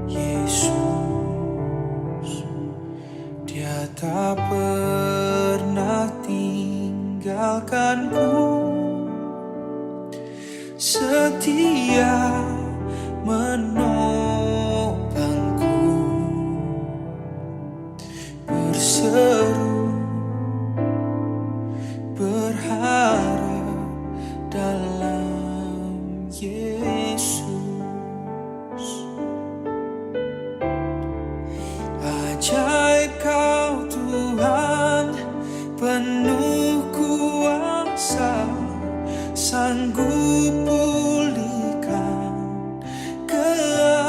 Yesus, Dia tak pernah tinggalkanku, setia menopangku, berseru berharap dalam Yesus. Ajaib Kau Tuhan, penuh kuasa, sanggup pulihkan keadaanku.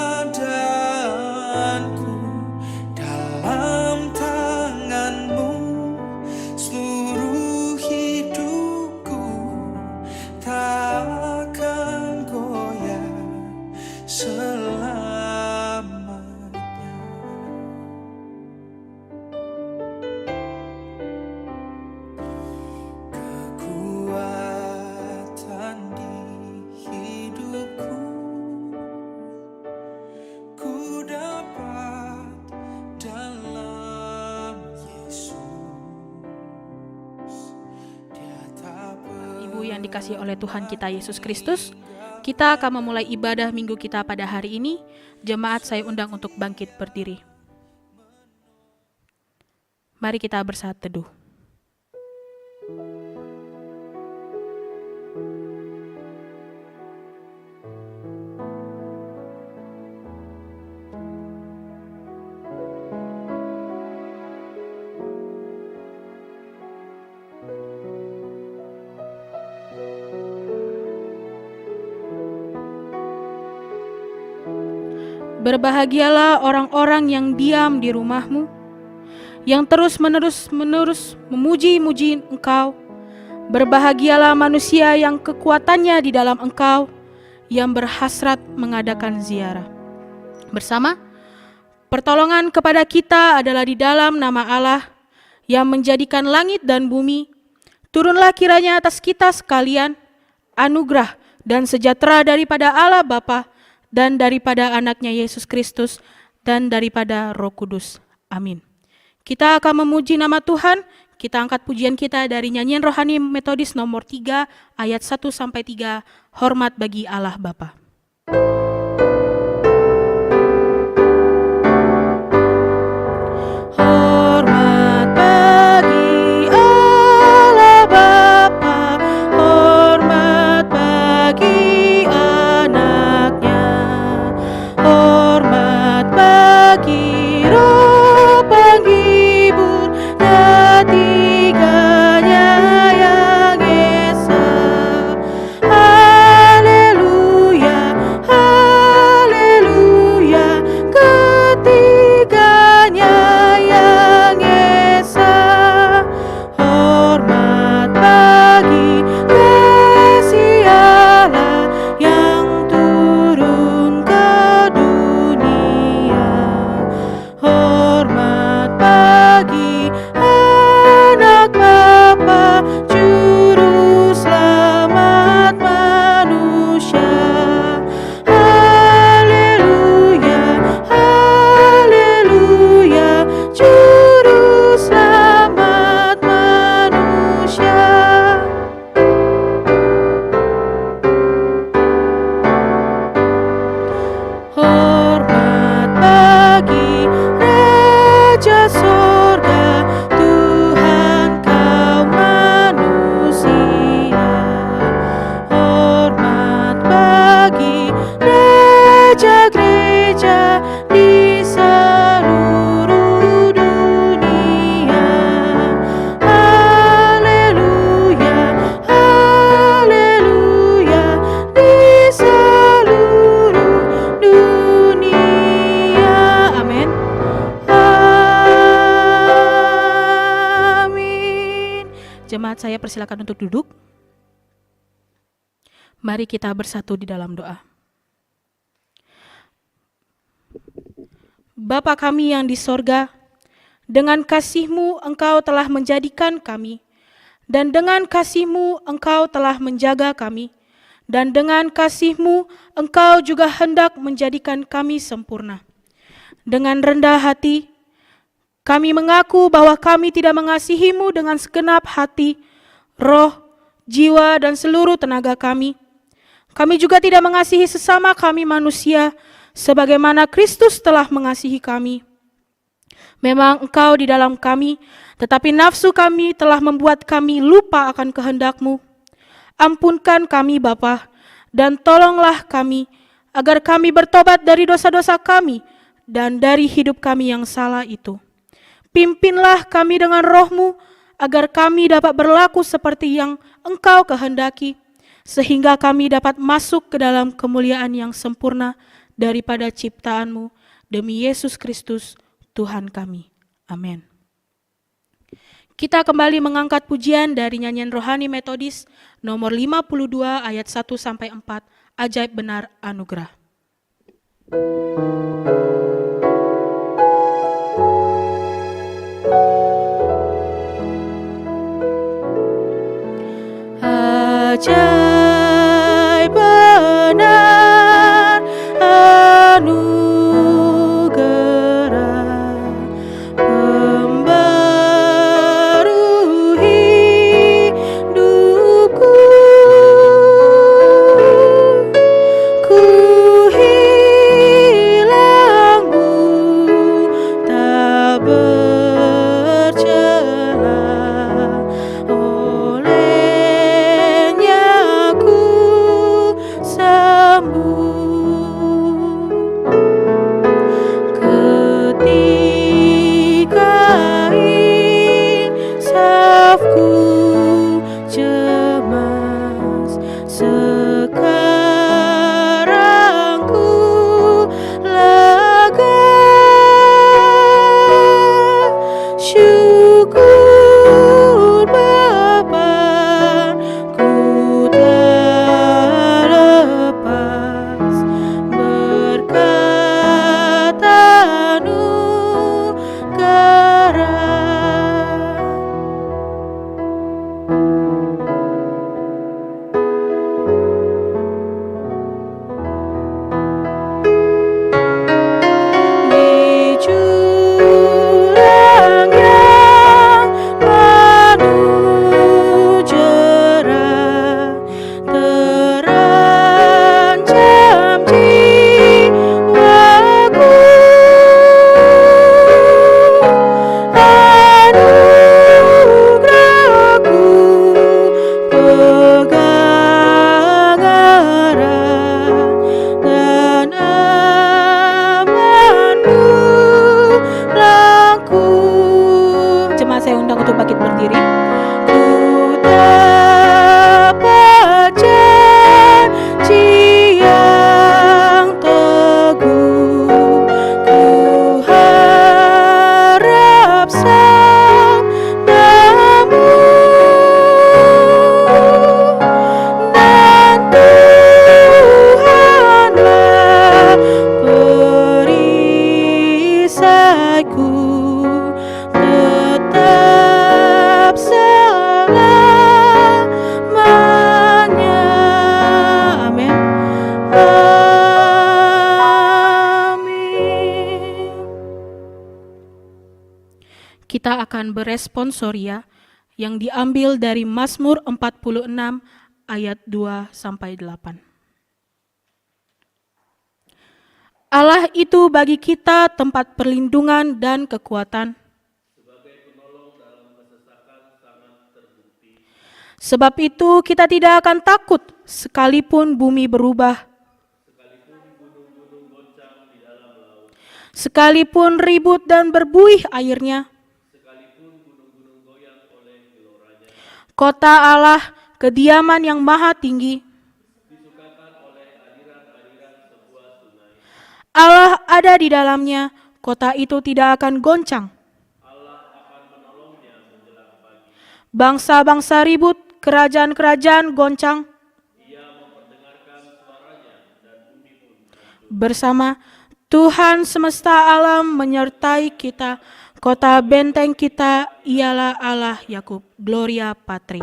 Dalam tangan-Mu seluruh hidupku tak akan goyah selamanya. Kekuatan di hidupku ku dapat dalam Yesus. Dia tak Ibu yang dikasihi oleh Tuhan kita Yesus Kristus, kita akan memulai ibadah minggu kita pada hari ini. Jemaat saya undang untuk bangkit berdiri. Mari kita bersaat teduh. Berbahagialah orang-orang yang diam di rumah-Mu, yang terus-menerus memuji-muji Engkau. Berbahagialah manusia yang kekuatannya di dalam Engkau, yang berhasrat mengadakan ziarah. Bersama, pertolongan kepada kita adalah di dalam nama Allah yang menjadikan langit dan bumi. Turunlah kiranya atas kita sekalian anugerah dan sejahtera daripada Allah Bapa dan daripada anaknya Yesus Kristus dan daripada Roh Kudus. Amin. Kita akan memuji nama Tuhan. Kita angkat pujian kita dari nyanyian rohani Metodis nomor 3 ayat 1-3, hormat bagi Allah Bapa. Hormat bagi Allah Bapa, hormat bagi anaknya, hormat bagi Roh penghibur, ketiganya yang esa. Haleluya, haleluya, ketiganya yang esa. Hormat bagi kasih Allah yang turun ke dunia. Hormat bagi anak Bapa, juru selamat manusia. Haleluya, haleluya, juru selamat manusia. Hormat bagi Raja Sorga, Tuhan kaum manusia. Hormat bagi gereja-gereja di seluruh dunia. Haleluya, haleluya, di seluruh dunia. Amin. Amin. Jemaat saya persilakan untuk duduk. Mari kita bersatu di dalam doa. Bapa kami yang di sorga, dengan kasih-Mu Engkau telah menjadikan kami, dan dengan kasih-Mu Engkau telah menjaga kami, dan dengan kasih-Mu Engkau juga hendak menjadikan kami sempurna. Dengan rendah hati, kami mengaku bahwa kami tidak mengasihi-Mu dengan segenap hati, roh, jiwa, dan seluruh tenaga kami. Kami juga tidak mengasihi sesama kami manusia, sebagaimana Kristus telah mengasihi kami. Memang Engkau di dalam kami, tetapi nafsu kami telah membuat kami lupa akan kehendak-Mu. Ampunkan kami Bapa, dan tolonglah kami, agar kami bertobat dari dosa-dosa kami, dan dari hidup kami yang salah itu. Pimpinlah kami dengan roh-Mu, agar kami dapat berlaku seperti yang Engkau kehendaki, sehingga kami dapat masuk ke dalam kemuliaan yang sempurna daripada ciptaan-Mu, demi Yesus Kristus, Tuhan kami. Amin. Kita kembali mengangkat pujian dari nyanyian rohani Metodis nomor 52 ayat 1-4, Ajaib Benar Anugerah. Ajaib benar anugerah, pembaru hidupku. Ku hilang tak bercela, olehnya ku sembuh. Ketika insafku cemas, sekarang ku lega. Syukur Bapa, ku telah lepas berkat anugerah. Di jurang yang penuh jerat, terancam jiwaku. Anugerah-Ku pegang erat, dan aman-Mu laku. Jemaat saya undang untuk bangkit berdiri. Ku dapat janji yang teguh, ku harap sabda-Mu, dan Tuhanlah perisaiku, tetap selamanya. Amin. Amin. Kita akan beresponsoria yang diambil dari Mazmur 46 ayat 2-8. Allah itu bagi kita tempat perlindungan dan kekuatan. Sebab itu kita tidak akan takut sekalipun bumi berubah, sekalipun ribut dan berbuih airnya. Kota Allah, kediaman yang maha tinggi. Allah ada di dalamnya, kota itu tidak akan goncang. Bangsa-bangsa ribut, kerajaan-kerajaan goncang. Bersama Tuhan semesta alam menyertai kita, kota benteng kita ialah Allah Yakub. Gloria Patri.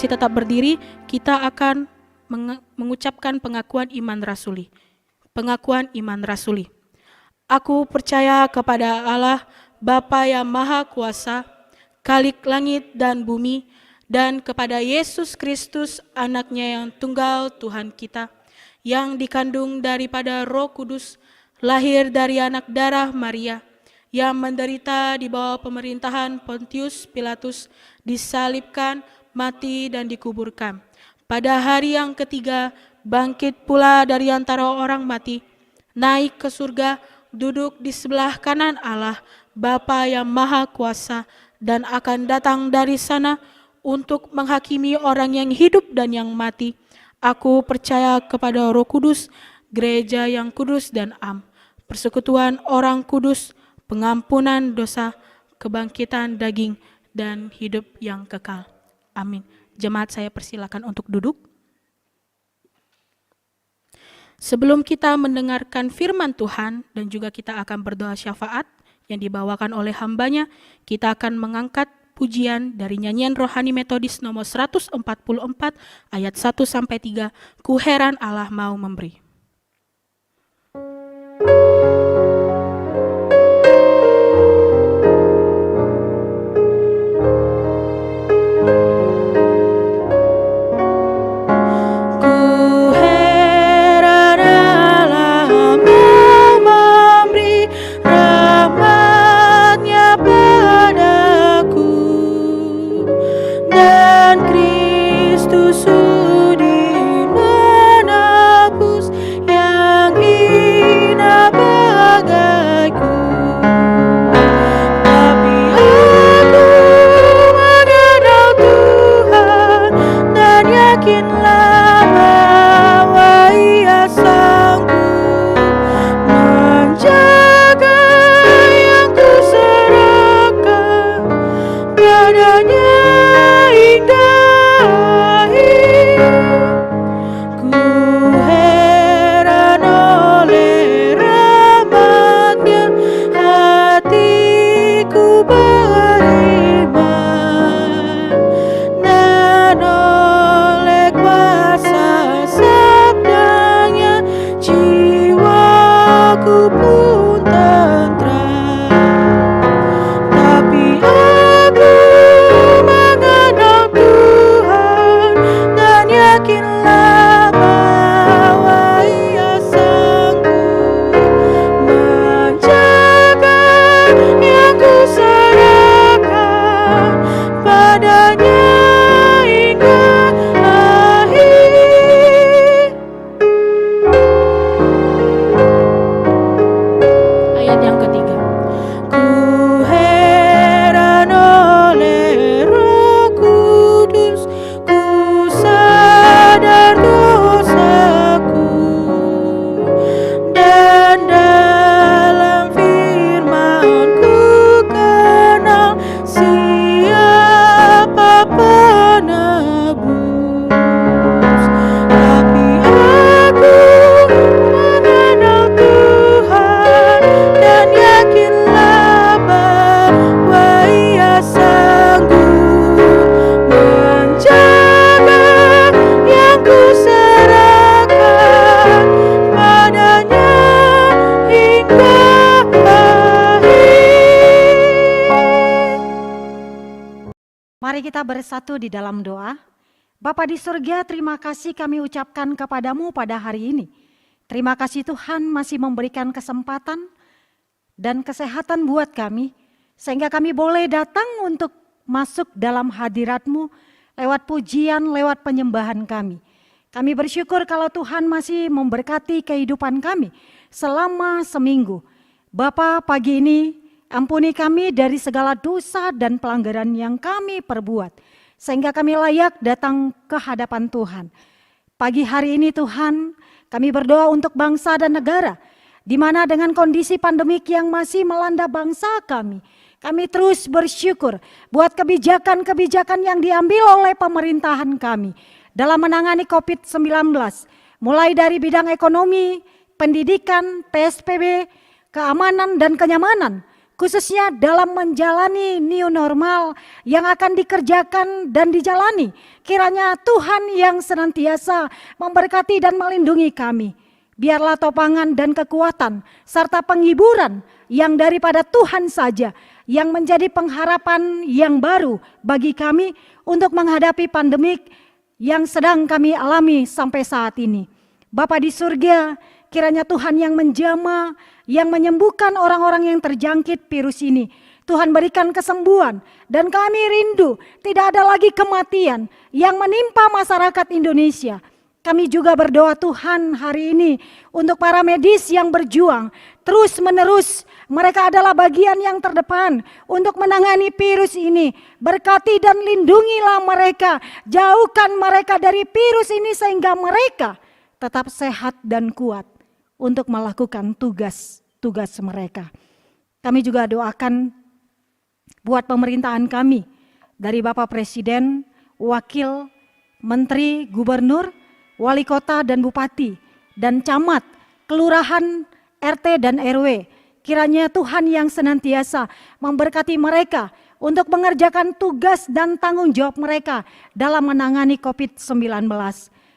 masih tetap berdiri, kita akan mengucapkan pengakuan iman rasuli. Pengakuan iman rasuli. Aku percaya kepada Allah, Bapa yang Maha Kuasa, Khalik langit dan bumi, dan kepada Yesus Kristus, anaknya yang tunggal Tuhan kita, yang dikandung daripada Roh Kudus, lahir dari anak darah Maria, yang menderita di bawah pemerintahan Pontius Pilatus, disalibkan, mati dan dikuburkan. Pada hari yang ketiga, bangkit pula dari antara orang mati, naik ke surga, duduk di sebelah kanan Allah, Bapa yang Maha Kuasa, dan akan datang dari sana untuk menghakimi orang yang hidup dan yang mati. Aku percaya kepada Roh Kudus, gereja yang kudus dan am, persekutuan orang kudus, pengampunan dosa, kebangkitan daging, dan hidup yang kekal. Amin. Jemaat, saya persilakan untuk duduk. Sebelum kita mendengarkan firman Tuhan dan juga kita akan berdoa syafaat yang dibawakan oleh hambanya, kita akan mengangkat pujian dari nyanyian rohani metodis nomor 144 ayat 1-3, Ku heran Allah mau memberi. Mari kita bersatu di dalam doa. Bapa di surga, terima kasih kami ucapkan kepadamu pada hari ini. Terima kasih Tuhan masih memberikan kesempatan dan kesehatan buat kami, sehingga kami boleh datang untuk masuk dalam hadirat-Mu lewat pujian, lewat penyembahan kami. Kami bersyukur kalau Tuhan masih memberkati kehidupan kami selama seminggu. Bapa, pagi ini ampuni kami dari segala dosa dan pelanggaran yang kami perbuat, sehingga kami layak datang ke hadapan Tuhan. Pagi hari ini Tuhan, kami berdoa untuk bangsa dan negara, di mana dengan kondisi pandemik yang masih melanda bangsa kami terus bersyukur buat kebijakan-kebijakan yang diambil oleh pemerintahan kami dalam menangani COVID-19, mulai dari bidang ekonomi, pendidikan, PSBB, keamanan dan kenyamanan, khususnya dalam menjalani new normal yang akan dikerjakan dan dijalani. Kiranya Tuhan yang senantiasa memberkati dan melindungi kami. Biarlah topangan dan kekuatan serta penghiburan yang daripada Tuhan saja yang menjadi pengharapan yang baru bagi kami untuk menghadapi pandemik yang sedang kami alami sampai saat ini. Bapa di surga, kiranya Tuhan yang menjamah, yang menyembuhkan orang-orang yang terjangkit virus ini. Tuhan berikan kesembuhan dan kami rindu tidak ada lagi kematian yang menimpa masyarakat Indonesia. Kami juga berdoa Tuhan hari ini untuk para medis yang berjuang terus menerus. Mereka adalah bagian yang terdepan untuk menangani virus ini. Berkati dan lindungilah mereka. Jauhkan mereka dari virus ini sehingga mereka tetap sehat dan kuat untuk melakukan tugas mereka. Kami juga doakan buat pemerintahan kami dari Bapak Presiden, Wakil, Menteri, Gubernur, Wali Kota dan Bupati, dan Camat, Kelurahan, RT dan RW. Kiranya Tuhan yang senantiasa memberkati mereka untuk mengerjakan tugas dan tanggung jawab mereka dalam menangani COVID-19.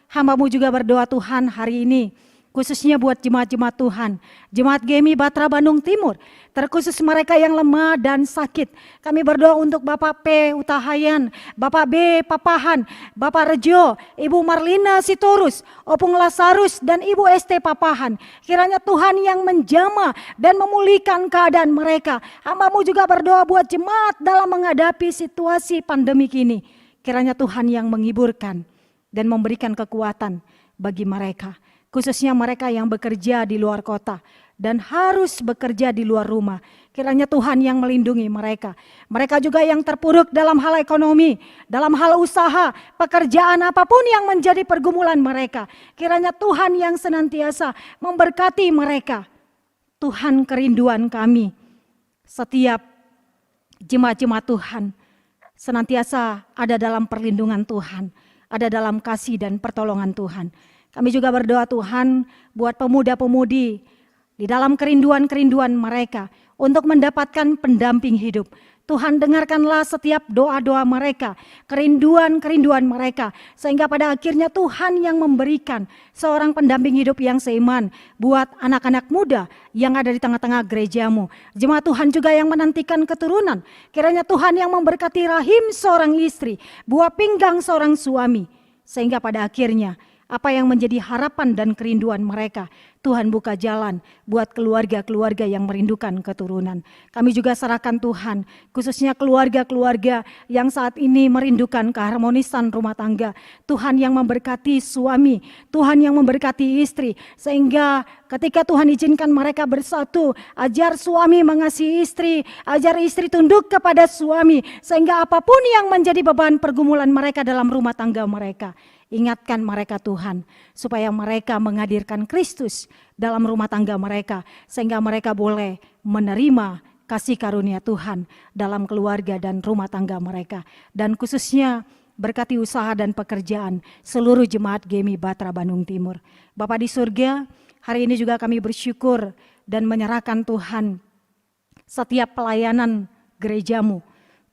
Hamba-Mu juga berdoa Tuhan hari ini, khususnya buat jemaat-jemaat Tuhan, Jemaat GMI Batra Bandung Timur, terkhusus mereka yang lemah dan sakit. Kami berdoa untuk Bapak P. Utahayan, Bapak B. Papahan, Bapak Rejo, Ibu Marlina Sitorus, Opung Lazarus, dan Ibu ST Papahan. Kiranya Tuhan yang menjamah dan memulihkan keadaan mereka. Hamba-Mu juga berdoa buat jemaat dalam menghadapi situasi pandemik ini. Kiranya Tuhan yang menghiburkan dan memberikan kekuatan bagi mereka, khususnya mereka yang bekerja di luar kota dan harus bekerja di luar rumah. Kiranya Tuhan yang melindungi mereka. Mereka juga yang terpuruk dalam hal ekonomi, dalam hal usaha, pekerjaan apapun yang menjadi pergumulan mereka. Kiranya Tuhan yang senantiasa memberkati mereka. Tuhan, kerinduan kami, setiap jemaat-jemaat Tuhan senantiasa ada dalam perlindungan Tuhan, ada dalam kasih dan pertolongan Tuhan. Kami juga berdoa Tuhan buat pemuda-pemudi di dalam kerinduan-kerinduan mereka untuk mendapatkan pendamping hidup. Tuhan, dengarkanlah setiap doa-doa mereka, kerinduan-kerinduan mereka, sehingga pada akhirnya Tuhan yang memberikan seorang pendamping hidup yang seiman buat anak-anak muda yang ada di tengah-tengah gereja-Mu. Jemaat Tuhan juga yang menantikan keturunan, kiranya Tuhan yang memberkati rahim seorang istri, buah pinggang seorang suami, sehingga pada akhirnya apa yang menjadi harapan dan kerinduan mereka, Tuhan buka jalan buat keluarga-keluarga yang merindukan keturunan. Kami juga serahkan Tuhan, khususnya keluarga-keluarga yang saat ini merindukan keharmonisan rumah tangga. Tuhan yang memberkati suami, Tuhan yang memberkati istri, sehingga ketika Tuhan izinkan mereka bersatu, ajar suami mengasihi istri, ajar istri tunduk kepada suami, sehingga apapun yang menjadi beban pergumulan mereka dalam rumah tangga mereka, ingatkan mereka Tuhan, supaya mereka menghadirkan Kristus dalam rumah tangga mereka, sehingga mereka boleh menerima kasih karunia Tuhan dalam keluarga dan rumah tangga mereka. Dan khususnya berkati usaha dan pekerjaan seluruh jemaat GMI Batra Bandung Timur. Bapa di surga, hari ini juga kami bersyukur dan menyerahkan Tuhan setiap pelayanan gereja-Mu,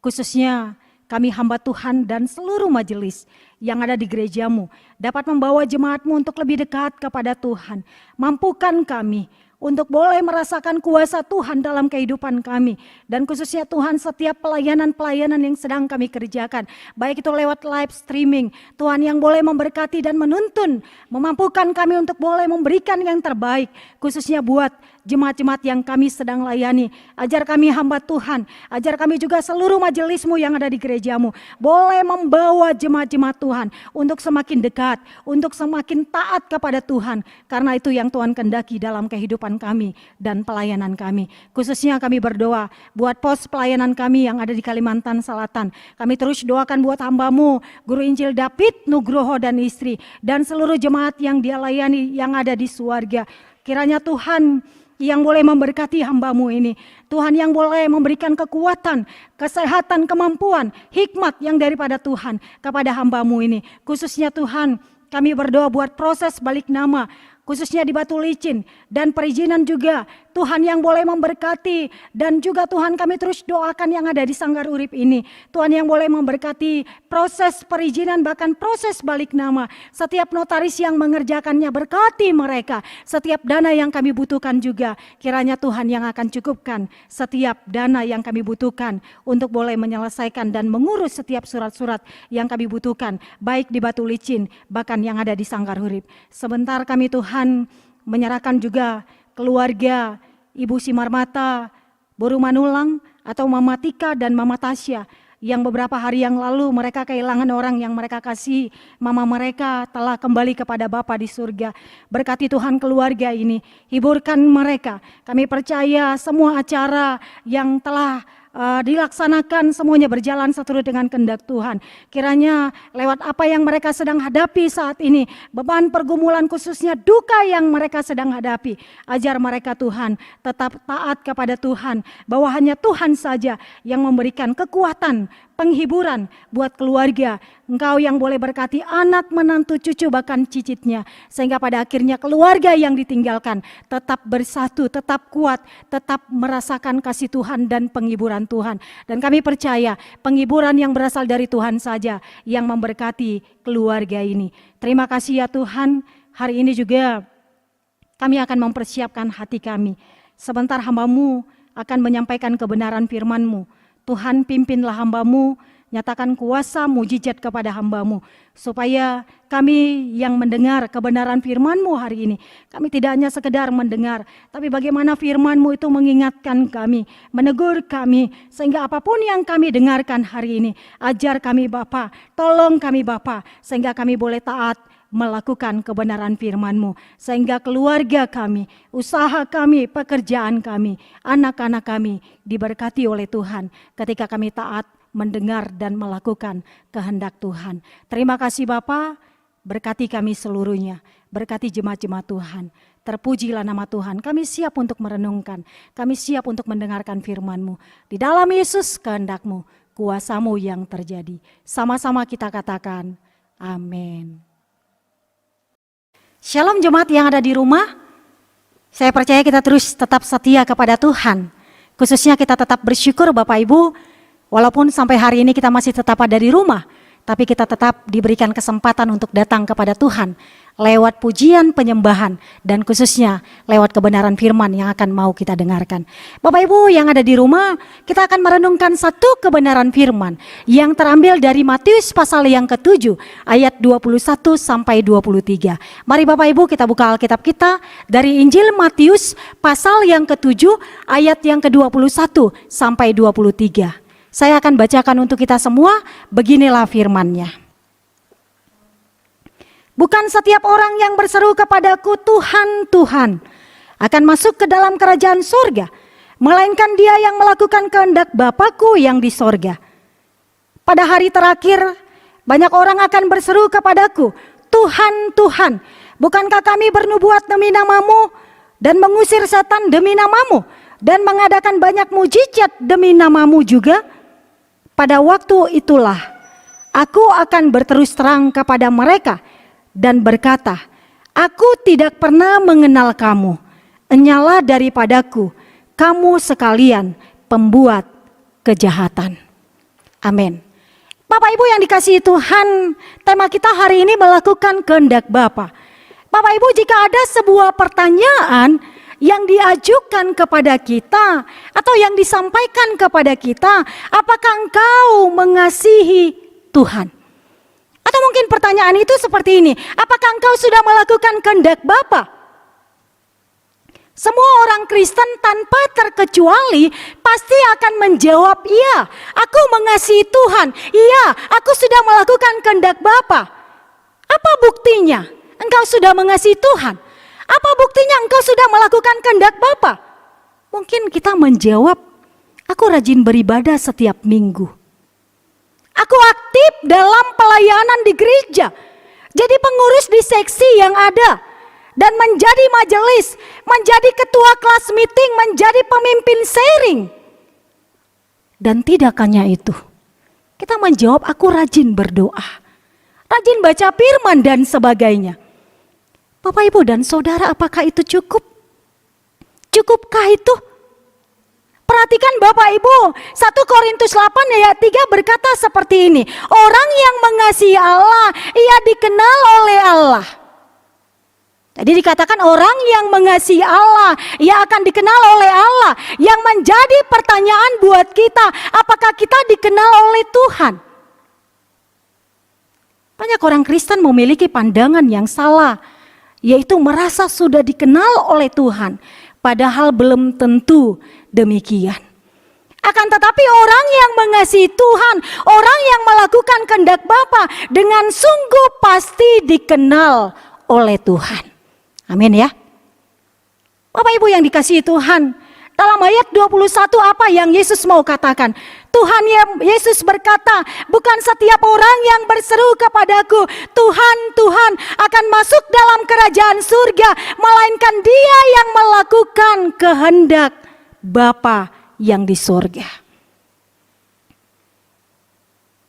khususnya kami hamba Tuhan dan seluruh majelis yang ada di gereja-Mu dapat membawa jemaat-Mu untuk lebih dekat kepada Tuhan. Mampukan kami untuk boleh merasakan kuasa Tuhan dalam kehidupan kami. Dan khususnya Tuhan, setiap pelayanan-pelayanan yang sedang kami kerjakan, baik itu lewat live streaming, Tuhan yang boleh memberkati dan menuntun, memampukan kami untuk boleh memberikan yang terbaik, khususnya buat jemaat-jemaat yang kami sedang layani. Ajar kami hamba Tuhan, ajar kami juga seluruh majelis-Mu yang ada di gereja-Mu boleh membawa jemaat-jemaat Tuhan untuk semakin dekat, untuk semakin taat kepada Tuhan, karena itu yang Tuhan kehendaki dalam kehidupan kami dan pelayanan kami. Khususnya kami berdoa buat pos pelayanan kami yang ada di Kalimantan Selatan. Kami terus doakan buat hamba-Mu, Guru Injil David Nugroho dan istri, dan seluruh jemaat yang dia layani yang ada di Suarga. Kiranya Tuhan yang boleh memberkati hamba-Mu ini, Tuhan yang boleh memberikan kekuatan, kesehatan, kemampuan, hikmat yang daripada Tuhan kepada hamba-Mu ini. Khususnya Tuhan, kami berdoa buat proses balik nama, khususnya di Batu Licin, dan perizinan juga Tuhan yang boleh memberkati, dan juga Tuhan kami terus doakan yang ada di Sanggar Urip ini. Tuhan yang boleh memberkati proses perizinan, bahkan proses balik nama. Setiap notaris yang mengerjakannya, berkati mereka. Setiap dana yang kami butuhkan juga, kiranya Tuhan yang akan cukupkan setiap dana yang kami butuhkan untuk boleh menyelesaikan dan mengurus setiap surat-surat yang kami butuhkan, baik di Batu Licin, bahkan yang ada di Sanggar Urip. Sebentar kami Tuhan menyerahkan juga keluarga Ibu Simarmata, Boru Manulang, atau Mama Tika dan Mama Tasya, yang beberapa hari yang lalu mereka kehilangan orang yang mereka kasih. Mama mereka telah kembali kepada Bapa di surga. Berkati Tuhan keluarga ini, hiburkan mereka. Kami percaya semua acara yang telah dilaksanakan semuanya berjalan seturut dengan kehendak Tuhan. Kiranya lewat apa yang mereka sedang hadapi saat ini, beban pergumulan khususnya duka yang mereka sedang hadapi, ajar mereka Tuhan tetap taat kepada Tuhan, bahwa hanya Tuhan saja yang memberikan kekuatan, penghiburan buat keluarga. Engkau yang boleh berkati anak, menantu, cucu, bahkan cicitnya, sehingga pada akhirnya keluarga yang ditinggalkan tetap bersatu, tetap kuat, tetap merasakan kasih Tuhan dan penghiburan Tuhan. Dan kami percaya penghiburan yang berasal dari Tuhan saja yang memberkati keluarga ini. Terima kasih ya Tuhan. Hari ini juga kami akan mempersiapkan hati kami. Sebentar hamba-Mu akan menyampaikan kebenaran firman-Mu. Tuhan, pimpinlah hamba-Mu, nyatakan kuasa mujizat kepada hamba-Mu, supaya kami yang mendengar kebenaran firman-Mu hari ini, kami tidak hanya sekedar mendengar, tapi bagaimana firman-Mu itu mengingatkan kami, menegur kami, sehingga apapun yang kami dengarkan hari ini, ajar kami Bapa, tolong kami Bapa, sehingga kami boleh taat melakukan kebenaran firman-Mu, sehingga keluarga kami, usaha kami, pekerjaan kami, anak-anak kami diberkati oleh Tuhan ketika kami taat mendengar dan melakukan kehendak Tuhan. Terima kasih Bapa, berkati kami seluruhnya, berkati jemaat-jemaat Tuhan. Terpujilah nama Tuhan, kami siap untuk merenungkan, kami siap untuk mendengarkan firman-Mu. Di dalam Yesus kehendak-Mu, kuasa-Mu yang terjadi. Sama-sama kita katakan, amin. Shalom jemaat yang ada di rumah, saya percaya kita terus tetap setia kepada Tuhan. Khususnya kita tetap bersyukur Bapak Ibu, walaupun sampai hari ini kita masih tetap ada di rumah, tapi kita tetap diberikan kesempatan untuk datang kepada Tuhan lewat pujian, penyembahan, dan khususnya lewat kebenaran firman yang akan mau kita dengarkan. Bapak Ibu yang ada di rumah, kita akan merenungkan satu kebenaran firman yang terambil dari Matius pasal yang ke-7 ayat 21 sampai 23. Mari Bapak Ibu kita buka Alkitab kita dari Injil Matius pasal yang ke-7 ayat yang ke-21 sampai 23. Saya akan bacakan untuk kita semua, beginilah firman-Nya. Bukan setiap orang yang berseru kepadaku Tuhan, Tuhan akan masuk ke dalam kerajaan sorga, melainkan dia yang melakukan kehendak Bapa-Ku yang di sorga. Pada hari terakhir, banyak orang akan berseru kepadaku, Tuhan, Tuhan, bukankah kami bernubuat demi nama-Mu dan mengusir setan demi nama-Mu dan mengadakan banyak mujizat demi nama-Mu juga? Pada waktu itulah aku akan berterus terang kepada mereka dan berkata, aku tidak pernah mengenal kamu, enyalah daripadaku, kamu sekalian pembuat kejahatan. Amin. Bapak Ibu yang dikasihi Tuhan, tema kita hari ini melakukan kehendak Bapa. Bapak Ibu, jika ada sebuah pertanyaan yang diajukan kepada kita atau yang disampaikan kepada kita, apakah engkau mengasihi Tuhan? Atau mungkin pertanyaan itu seperti ini, apakah engkau sudah melakukan kehendak Bapa? Semua orang Kristen tanpa terkecuali pasti akan menjawab, iya, aku mengasihi Tuhan, iya, aku sudah melakukan kehendak Bapa. Apa buktinya engkau sudah mengasihi Tuhan? Apa buktinya engkau sudah melakukan kehendak Bapa? Mungkin kita menjawab, aku rajin beribadah setiap minggu. Aku aktif dalam pelayanan di gereja, jadi pengurus di seksi yang ada, dan menjadi majelis, menjadi ketua kelas meeting, menjadi pemimpin sharing. Dan tidak hanya itu, kita menjawab aku rajin berdoa, rajin baca firman dan sebagainya. Bapak Ibu dan Saudara, apakah itu cukup? Cukupkah itu? Perhatikan Bapak Ibu, 1 Korintus 8 ayat 3 berkata seperti ini. Orang yang mengasihi Allah, ia dikenal oleh Allah. Jadi dikatakan orang yang mengasihi Allah, ia akan dikenal oleh Allah. Yang menjadi pertanyaan buat kita, apakah kita dikenal oleh Tuhan? Banyak orang Kristen memiliki pandangan yang salah, yaitu merasa sudah dikenal oleh Tuhan, padahal belum tentu demikian. Akan tetapi orang yang mengasihi Tuhan, orang yang melakukan kehendak Bapa dengan sungguh pasti dikenal oleh Tuhan. Amin ya. Bapak Ibu yang dikasihi Tuhan, dalam ayat 21 apa yang Yesus mau katakan? Tuhan Yesus berkata, bukan setiap orang yang berseru kepadaku, Tuhan, Tuhan, akan masuk dalam kerajaan surga, melainkan dia yang melakukan kehendak Bapa yang di surga.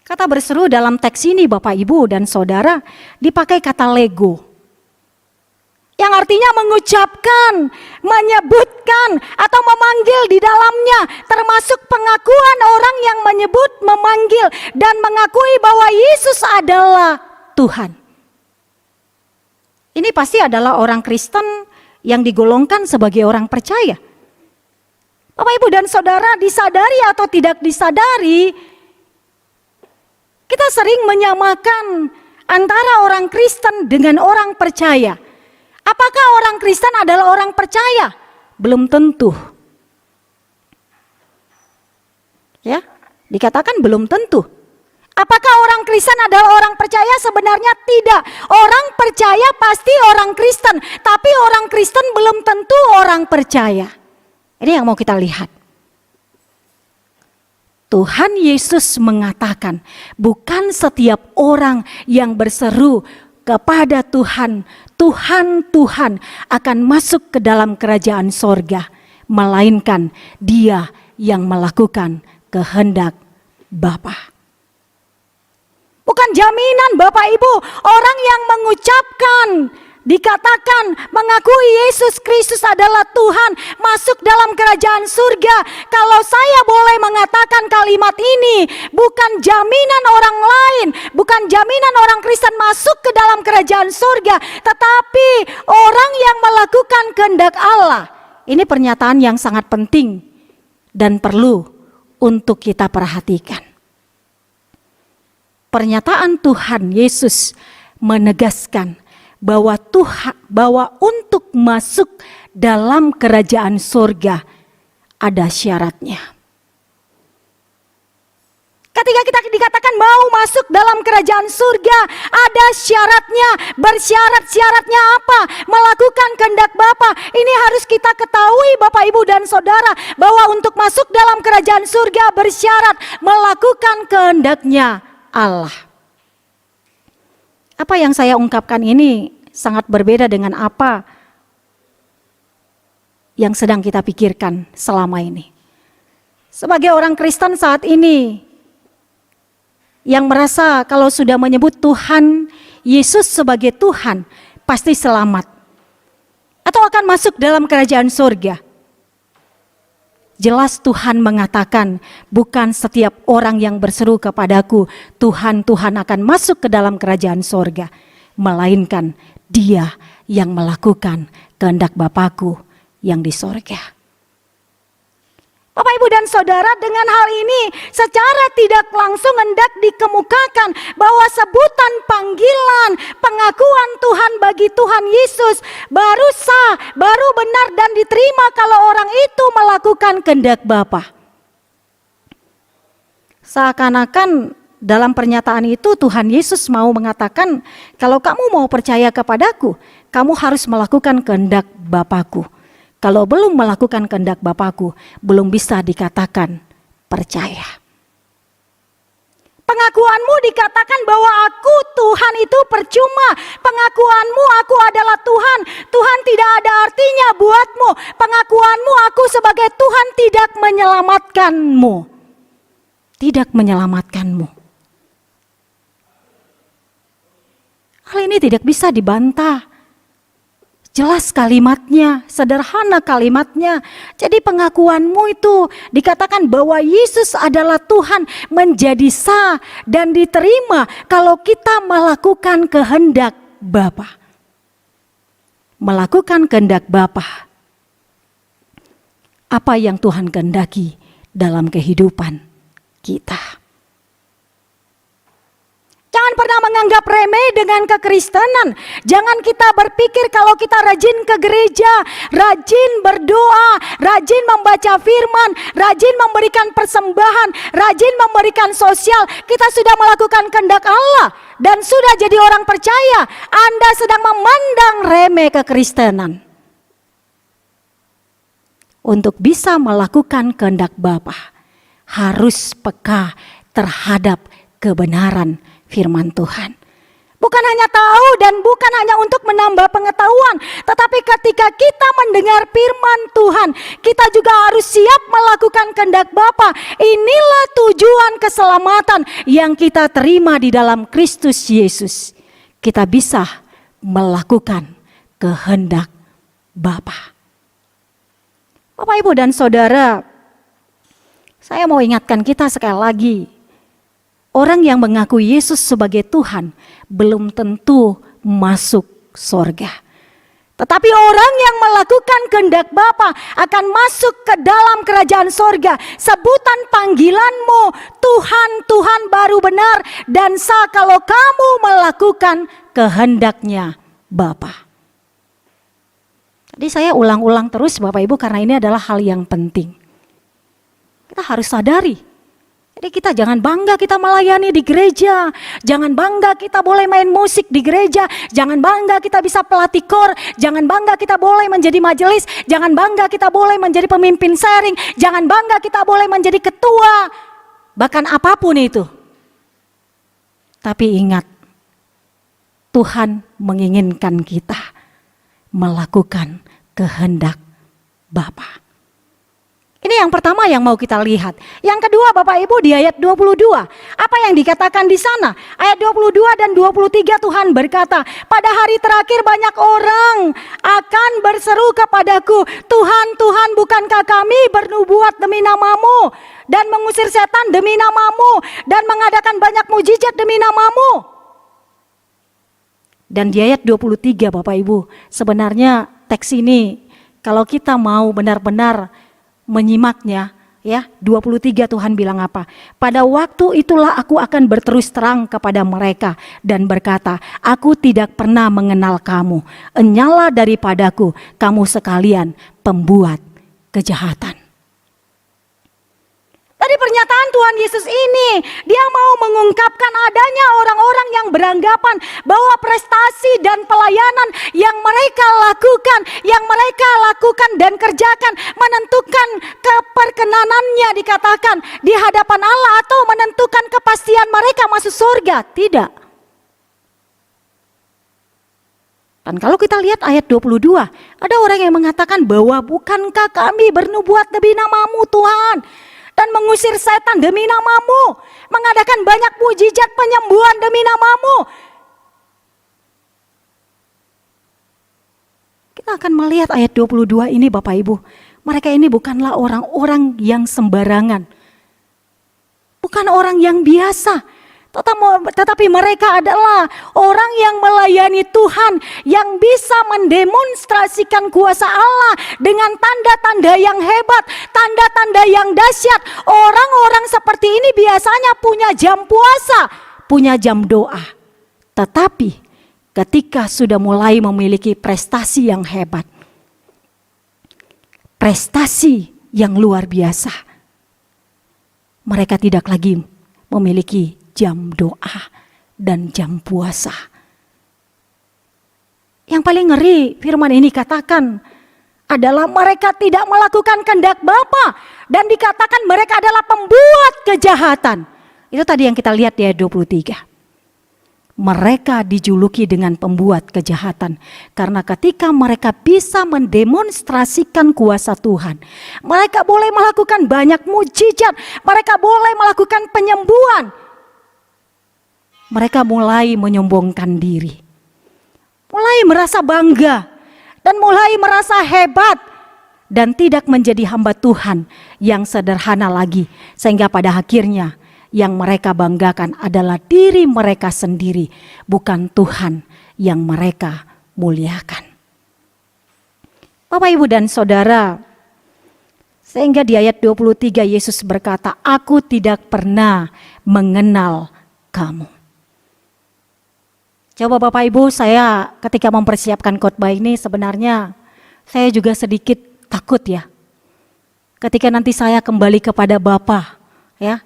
Kata berseru dalam teks ini Bapak Ibu dan Saudara dipakai kata lego, yang artinya mengucapkan, menyebutkan, atau memanggil di dalamnya, termasuk pengakuan orang yang menyebut, memanggil, dan mengakui bahwa Yesus adalah Tuhan. Ini pasti adalah orang Kristen yang digolongkan sebagai orang percaya. Bapak Ibu dan Saudara, disadari atau tidak disadari, kita sering menyamakan antara orang Kristen dengan orang percaya. Apakah orang Kristen adalah orang percaya? Belum tentu. Ya, dikatakan belum tentu. Apakah orang Kristen adalah orang percaya? Sebenarnya tidak. Orang percaya pasti orang Kristen, tapi orang Kristen belum tentu orang percaya. Ini yang mau kita lihat. Tuhan Yesus mengatakan, bukan setiap orang yang berseru kepada Tuhan, Tuhan, Tuhan akan masuk ke dalam kerajaan sorga, melainkan dia yang melakukan kehendak Bapa. Bukan jaminan Bapak Ibu, orang yang mengucapkan, dikatakan mengakui Yesus Kristus adalah Tuhan, masuk dalam kerajaan surga. Kalau saya boleh mengatakan kalimat ini, bukan jaminan orang lain, bukan jaminan orang Kristen masuk ke dalam kerajaan surga, tetapi orang yang melakukan kehendak Allah. Ini pernyataan yang sangat penting dan perlu untuk kita perhatikan. Pernyataan Tuhan Yesus menegaskan bahwa untuk masuk dalam kerajaan surga ada syaratnya. Ketika kita dikatakan mau masuk dalam kerajaan surga, ada syaratnya. Bersyarat-syaratnya apa? Melakukan kehendak Bapa. Ini harus kita ketahui Bapak Ibu dan Saudara, bahwa untuk masuk dalam kerajaan surga bersyarat melakukan kehendaknya Allah. Apa yang saya ungkapkan ini sangat berbeda dengan apa yang sedang kita pikirkan selama ini. Sebagai orang Kristen saat ini yang merasa kalau sudah menyebut Tuhan Yesus sebagai Tuhan pasti selamat atau akan masuk dalam kerajaan surga. Jelas Tuhan mengatakan, bukan setiap orang yang berseru kepadaku, Tuhan, Tuhan akan masuk ke dalam kerajaan sorga, melainkan dia yang melakukan kehendak Bapakku yang di sorga. Bapak Ibu dan Saudara, dengan hal ini secara tidak langsung hendak dikemukakan bahwa sebutan panggilan pengakuan Tuhan bagi Tuhan Yesus baru sah, baru benar dan diterima kalau orang itu melakukan kehendak Bapa. Seakan-akan dalam pernyataan itu Tuhan Yesus mau mengatakan, kalau kamu mau percaya kepadaku, kamu harus melakukan kehendak Bapakku. Kalau belum melakukan kehendak Bapakku, belum bisa dikatakan percaya. Pengakuanmu dikatakan bahwa aku Tuhan itu percuma. Pengakuanmu aku adalah Tuhan, Tuhan tidak ada artinya buatmu. Pengakuanmu aku sebagai Tuhan tidak menyelamatkanmu. Tidak menyelamatkanmu. Hal ini tidak bisa dibantah. Jelas kalimatnya, sederhana kalimatnya. Jadi pengakuanmu itu dikatakan bahwa Yesus adalah Tuhan menjadi sah dan diterima kalau kita melakukan kehendak Bapa. Melakukan kehendak Bapa. Apa yang Tuhan kehendaki dalam kehidupan kita. Jangan pernah menganggap remeh dengan kekristenan. Jangan kita berpikir kalau kita rajin ke gereja, rajin berdoa, rajin membaca firman, rajin memberikan persembahan, rajin memberikan sosial, kita sudah melakukan kehendak Allah dan sudah jadi orang percaya. Anda sedang memandang remeh kekristenan. Untuk bisa melakukan kehendak Bapa, harus peka terhadap kebenaran firman Tuhan. Bukan hanya tahu dan bukan hanya untuk menambah pengetahuan, tetapi ketika kita mendengar firman Tuhan, kita juga harus siap melakukan kehendak Bapa. Inilah tujuan keselamatan yang kita terima di dalam Kristus Yesus. Kita bisa melakukan kehendak Bapa. Bapak, Ibu, dan Saudara, saya mau ingatkan kita sekali lagi. Orang yang mengaku Yesus sebagai Tuhan belum tentu masuk surga. Tetapi orang yang melakukan kehendak Bapa akan masuk ke dalam kerajaan surga. Sebutan panggilanmu, Tuhan, Tuhan baru benar dan sah kalau kamu melakukan kehendaknya Bapa. Jadi saya ulang-ulang terus Bapak Ibu karena ini adalah hal yang penting. Kita harus sadari. Jadi kita jangan bangga kita melayani di gereja, jangan bangga kita boleh main musik di gereja, jangan bangga kita bisa pelatih kor, jangan bangga kita boleh menjadi majelis, jangan bangga kita boleh menjadi pemimpin sharing, jangan bangga kita boleh menjadi ketua, bahkan apapun itu. Tapi ingat, Tuhan menginginkan kita melakukan kehendak Bapa. Ini yang pertama yang mau kita lihat. Yang kedua Bapak Ibu di ayat 22. Apa yang dikatakan di sana? Ayat 22 dan 23 Tuhan berkata, pada hari terakhir banyak orang akan berseru kepadaku, Tuhan, Tuhan, bukankah kami bernubuat demi namamu dan mengusir setan demi namamu dan mengadakan banyak mujizat demi namamu? Dan di ayat 23 Bapak Ibu, sebenarnya teks ini kalau kita mau benar-benar menyimaknya, ya, 23 Tuhan bilang apa? Pada waktu itulah aku akan berterus terang kepada mereka dan berkata, aku tidak pernah mengenal kamu. Enyala daripadaku kamu sekalian pembuat kejahatan. Dari pernyataan Tuhan Yesus ini, dia mau mengungkapkan adanya orang-orang yang beranggapan bahwa prestasi dan pelayanan yang mereka lakukan dan kerjakan menentukan keperkenanannya dikatakan di hadapan Allah atau menentukan kepastian mereka masuk surga. Tidak. Dan kalau kita lihat ayat 22, ada orang yang mengatakan bahwa bukankah kami bernubuat demi namamu Tuhan? Dan mengusir setan demi namamu, mengadakan banyak mujizat penyembuhan demi namamu. Kita akan melihat ayat 22 ini Bapak Ibu. Mereka ini bukanlah orang-orang yang sembarangan. Bukan orang yang biasa. Tetapi mereka adalah orang yang melayani Tuhan, yang bisa mendemonstrasikan kuasa Allah dengan tanda-tanda yang hebat, tanda-tanda yang dahsyat. Orang-orang seperti ini biasanya punya jam puasa, punya jam doa. Tetapi ketika sudah mulai memiliki prestasi yang hebat, prestasi yang luar biasa, mereka tidak lagi memiliki jam doa dan jam puasa. Yang paling ngeri firman ini katakan adalah mereka tidak melakukan kehendak Bapa dan dikatakan mereka adalah pembuat kejahatan. Itu tadi yang kita lihat di ayat 23. Mereka dijuluki dengan pembuat kejahatan karena ketika mereka bisa mendemonstrasikan kuasa Tuhan, mereka boleh melakukan banyak mujizat, mereka boleh melakukan penyembuhan. Mereka mulai menyombongkan diri, mulai merasa bangga dan mulai merasa hebat dan tidak menjadi hamba Tuhan yang sederhana lagi, sehingga pada akhirnya yang mereka banggakan adalah diri mereka sendiri, bukan Tuhan yang mereka muliakan. Bapak, Ibu, dan Saudara, sehingga di ayat 23 Yesus berkata, "Aku tidak pernah mengenal kamu." Coba Bapak Ibu, saya ketika mempersiapkan khotbah ini sebenarnya saya juga sedikit takut ya. Ketika nanti saya kembali kepada Bapa, ya.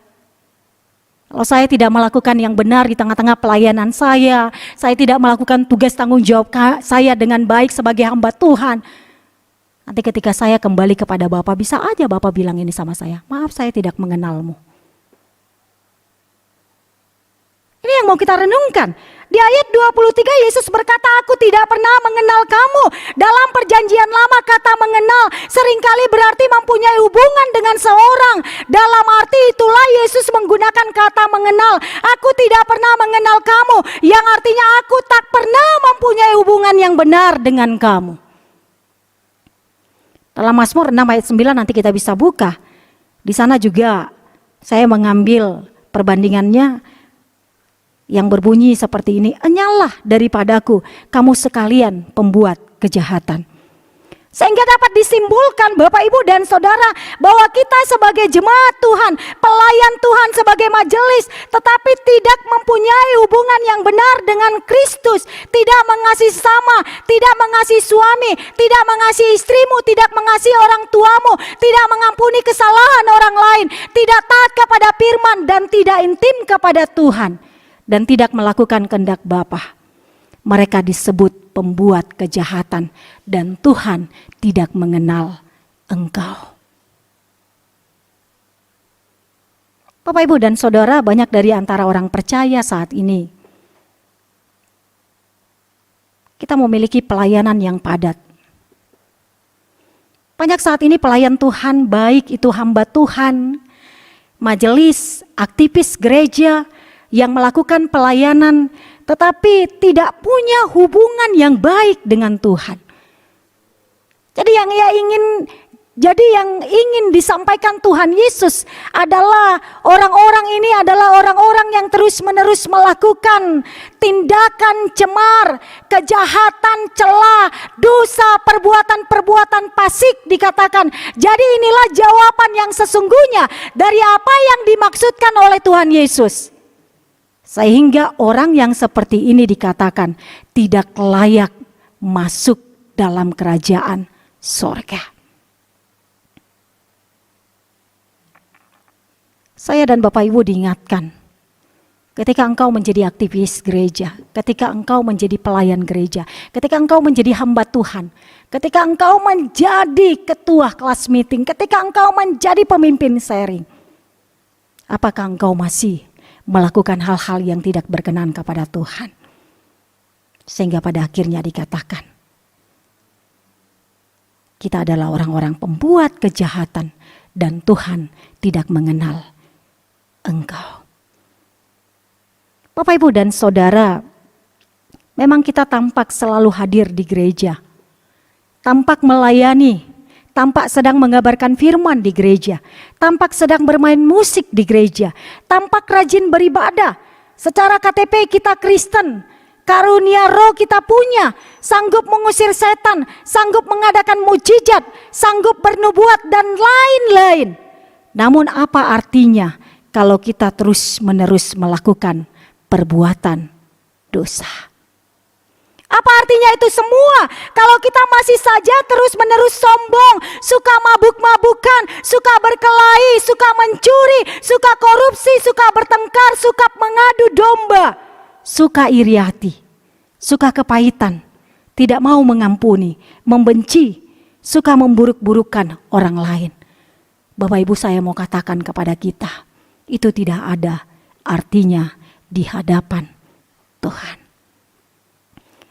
Kalau saya tidak melakukan yang benar di tengah-tengah pelayanan saya tidak melakukan tugas tanggung jawab saya dengan baik sebagai hamba Tuhan. Nanti ketika saya kembali kepada Bapa, bisa aja Bapa bilang ini sama saya, "Maaf, saya tidak mengenalmu." Ini yang mau kita renungkan. Di ayat 23 Yesus berkata, "Aku tidak pernah mengenal kamu." Dalam perjanjian lama kata mengenal seringkali berarti mempunyai hubungan dengan seorang. Dalam arti itulah Yesus menggunakan kata mengenal. "Aku tidak pernah mengenal kamu," yang artinya aku tak pernah mempunyai hubungan yang benar dengan kamu. Dalam Mazmur 6 ayat 9 nanti kita bisa buka. Di sana juga saya mengambil perbandingannya yang berbunyi seperti ini, "Enyahlah daripadaku kamu sekalian pembuat kejahatan." Sehingga dapat disimpulkan Bapak, Ibu, dan Saudara bahwa kita sebagai jemaat Tuhan, pelayan Tuhan sebagai majelis, tetapi tidak mempunyai hubungan yang benar dengan Kristus, tidak mengasihi sama, tidak mengasihi suami, tidak mengasihi istrimu, tidak mengasihi orang tuamu, tidak mengampuni kesalahan orang lain, tidak taat kepada firman dan tidak intim kepada Tuhan, dan tidak melakukan kehendak Bapa. Mereka disebut pembuat kejahatan dan Tuhan tidak mengenal engkau. Bapak, Ibu, dan Saudara, banyak dari antara orang percaya saat ini kita memiliki pelayanan yang padat. Banyak saat ini pelayan Tuhan, baik itu hamba Tuhan, majelis, aktivis gereja yang melakukan pelayanan tetapi tidak punya hubungan yang baik dengan Tuhan. Jadi yang ingin disampaikan Tuhan Yesus adalah orang-orang ini adalah orang-orang yang terus-menerus melakukan tindakan cemar, kejahatan, celah, dosa, perbuatan-perbuatan fasik dikatakan. Jadi inilah jawaban yang sesungguhnya dari apa yang dimaksudkan oleh Tuhan Yesus. Sehingga orang yang seperti ini dikatakan tidak layak masuk dalam kerajaan sorga. Saya dan Bapak Ibu diingatkan, ketika engkau menjadi aktivis gereja, ketika engkau menjadi pelayan gereja, ketika engkau menjadi hamba Tuhan, ketika engkau menjadi ketua kelas meeting, ketika engkau menjadi pemimpin sharing, apakah engkau masih melakukan hal-hal yang tidak berkenan kepada Tuhan? Sehingga pada akhirnya dikatakan, kita adalah orang-orang pembuat kejahatan dan Tuhan tidak mengenal engkau. Bapak, Ibu, dan Saudara, memang kita tampak selalu hadir di gereja, tampak melayani, tampak sedang mengabarkan firman di gereja, tampak sedang bermain musik di gereja, tampak rajin beribadah. Secara KTP kita Kristen, karunia roh kita punya, sanggup mengusir setan, sanggup mengadakan mujizat, sanggup bernubuat dan lain-lain. Namun apa artinya kalau kita terus-menerus melakukan perbuatan dosa? Apa artinya itu semua kalau kita masih saja terus-menerus sombong, suka mabuk-mabukan, suka berkelahi, suka mencuri, suka korupsi, suka bertengkar, suka mengadu domba, suka iri hati, suka kepahitan, tidak mau mengampuni, membenci, suka memburuk-burukan orang lain. Bapak, Ibu, saya mau katakan kepada kita, itu tidak ada artinya di hadapan Tuhan.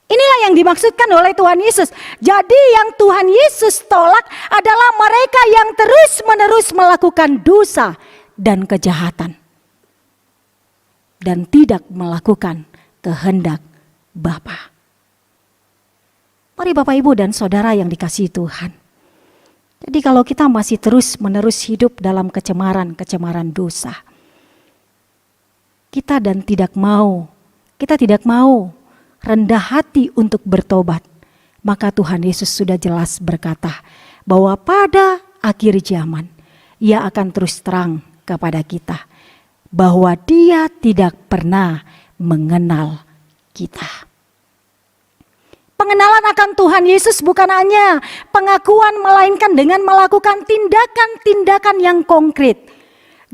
Inilah yang dimaksudkan oleh Tuhan Yesus. Jadi yang Tuhan Yesus tolak adalah mereka yang terus-menerus melakukan dosa dan kejahatan dan tidak melakukan kehendak Bapa. Mari Bapak Ibu dan Saudara yang dikasihi Tuhan. Jadi kalau kita masih terus-menerus hidup dalam kecemaran dosa, kita tidak mau rendah hati untuk bertobat, maka Tuhan Yesus sudah jelas berkata bahwa pada akhir zaman Ia akan terus terang kepada kita bahwa Dia tidak pernah mengenal kita. Pengenalan akan Tuhan Yesus bukan hanya pengakuan, melainkan dengan melakukan tindakan-tindakan yang konkret.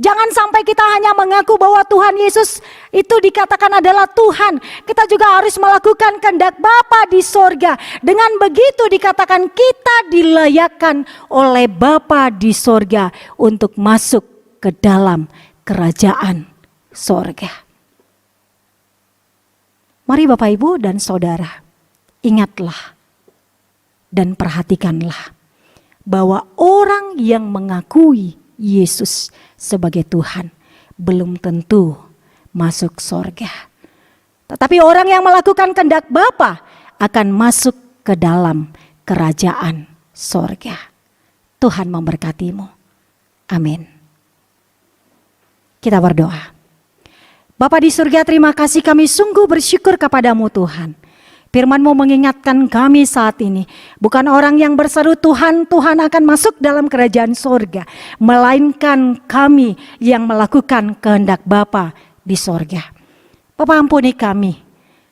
Jangan sampai kita hanya mengaku bahwa Tuhan Yesus itu dikatakan adalah Tuhan. Kita juga harus melakukan kehendak Bapa di sorga. Dengan begitu dikatakan kita dilayakkan oleh Bapa di sorga untuk masuk ke dalam kerajaan sorga. Mari Bapak Ibu dan Saudara, ingatlah dan perhatikanlah bahwa orang yang mengakui Yesus sebagai Tuhan belum tentu masuk sorga. Tetapi orang yang melakukan kehendak Bapa akan masuk ke dalam kerajaan sorga. Tuhan memberkatimu. Amin. Kita berdoa. Bapa di surga, terima kasih, kami sungguh bersyukur kepadamu Tuhan. Firman-Mu mengingatkan kami saat ini, bukan orang yang berseru Tuhan, Tuhan akan masuk dalam kerajaan sorga, melainkan kami yang melakukan kehendak Bapa di sorga. Bapa, ampuni kami,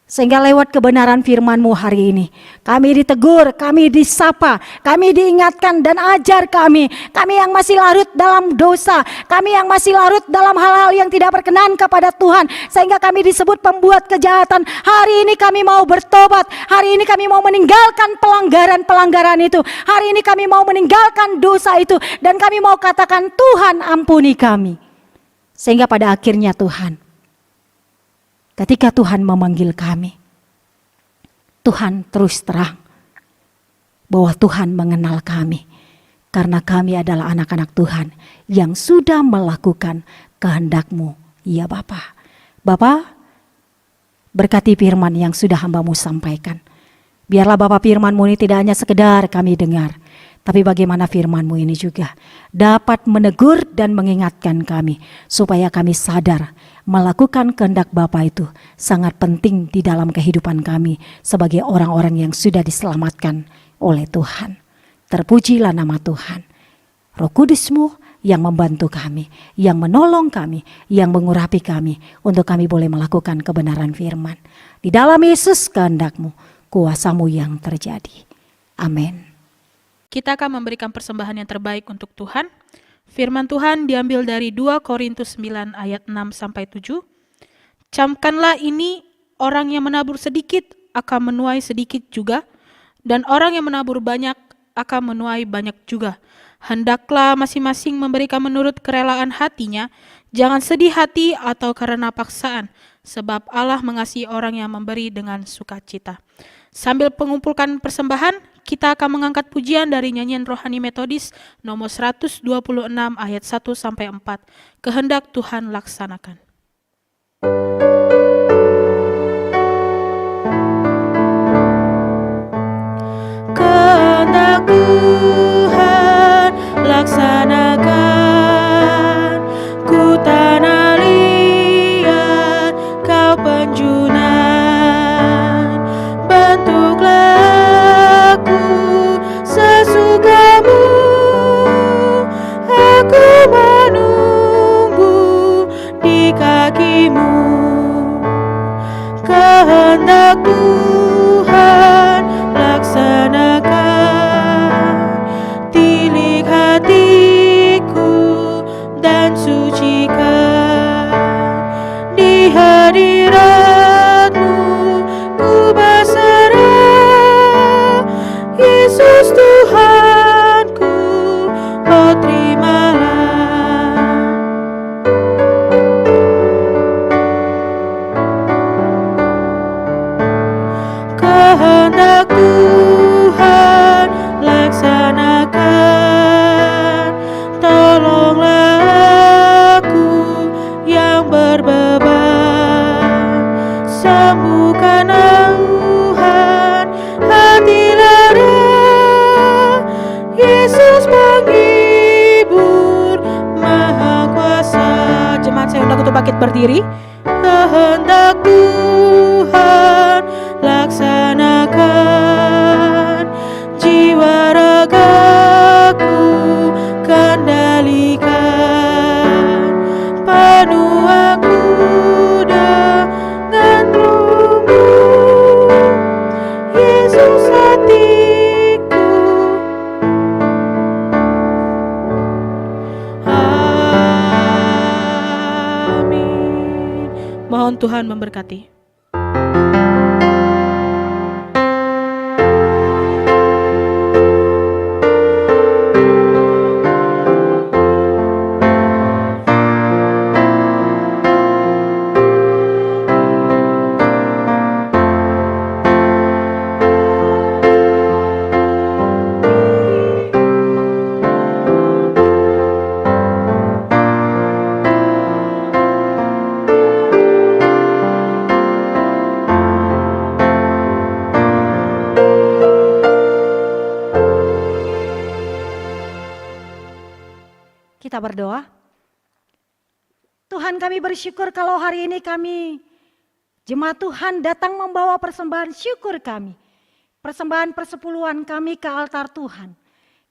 sehingga lewat kebenaran firman-Mu hari ini, kami ditegur, kami disapa, kami diingatkan dan ajar kami yang masih larut dalam dosa, kami yang masih larut dalam hal-hal yang tidak berkenan kepada Tuhan, sehingga kami disebut pembuat kejahatan. Hari ini kami mau bertobat, hari ini kami mau meninggalkan pelanggaran-pelanggaran itu, hari ini kami mau meninggalkan dosa itu, dan kami mau katakan Tuhan ampuni kami. Sehingga pada akhirnya Tuhan, ketika Tuhan memanggil kami, Tuhan terus terang bahwa Tuhan mengenal kami. Karena kami adalah anak-anak Tuhan yang sudah melakukan kehendak-Mu, ya Bapa. Bapa, berkati firman yang sudah hamba-Mu sampaikan. Biarlah Bapa firman-Mu ini tidak hanya sekedar kami dengar, tapi bagaimana firman-Mu ini juga dapat menegur dan mengingatkan kami, supaya kami sadar melakukan kehendak Bapa itu sangat penting di dalam kehidupan kami sebagai orang-orang yang sudah diselamatkan oleh Tuhan. Terpujilah nama Tuhan. Roh Kudus-Mu yang membantu kami, yang menolong kami, yang mengurapi kami untuk kami boleh melakukan kebenaran firman. Di dalam Yesus kehendak-Mu, kuasa-Mu yang terjadi. Amin. Kita akan memberikan persembahan yang terbaik untuk Tuhan. Firman Tuhan diambil dari 2 Korintus 9 ayat 6-7. Camkanlah ini, orang yang menabur sedikit akan menuai sedikit juga, dan orang yang menabur banyak akan menuai banyak juga. Hendaklah masing-masing memberikan menurut kerelaan hatinya, jangan sedih hati atau karena paksaan, sebab Allah mengasihi orang yang memberi dengan sukacita. Sambil mengumpulkan persembahan, kita akan mengangkat pujian dari nyanyian rohani Metodis nomor 126 ayat 1-4. Kehendak Tuhan laksanakan. Kehendak Tuhan laksanakan, ku tanah liat, kau penjunan, bentuklah aku sesukamu, aku menunggu di kakimu. Kehendak Tuhan laksanakan, tilik hatiku dan sucikan, di hadirat-Mu ku berserah. Yesus Tuhanku, oh terimalah. Kehendak Tuhan laksanakan, tolonglah aku yang berbeban, sembuhkan Tuhan hati penghibur maha kuasa. Jemaat saya undang untuk bangkit berdiri. Kehendak Tuhan laksanakan, jiwa ragaku kendalikan, penuh aku dengan Roh-Mu, Yesus hatiku. Amin. Mohon Tuhan memberkati. Kita berdoa. Tuhan, kami bersyukur kalau hari ini kami, jemaat Tuhan, datang membawa persembahan syukur kami, persembahan persepuluhan kami ke altar Tuhan.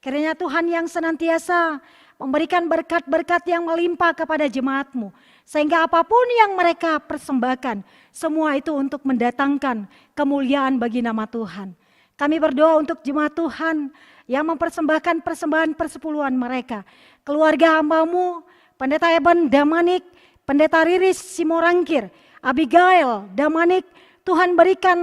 Kiranya Tuhan yang senantiasa memberikan berkat-berkat yang melimpah kepada jemaat-Mu, sehingga apapun yang mereka persembahkan, semua itu untuk mendatangkan kemuliaan bagi nama Tuhan. Kami berdoa untuk jemaat Tuhan yang mempersembahkan persembahan persepuluhan mereka. Keluarga hamba-Mu, Pendeta Eben Damanik, Pendeta Riris Simorangkir, Abigail Damanik, Tuhan berikan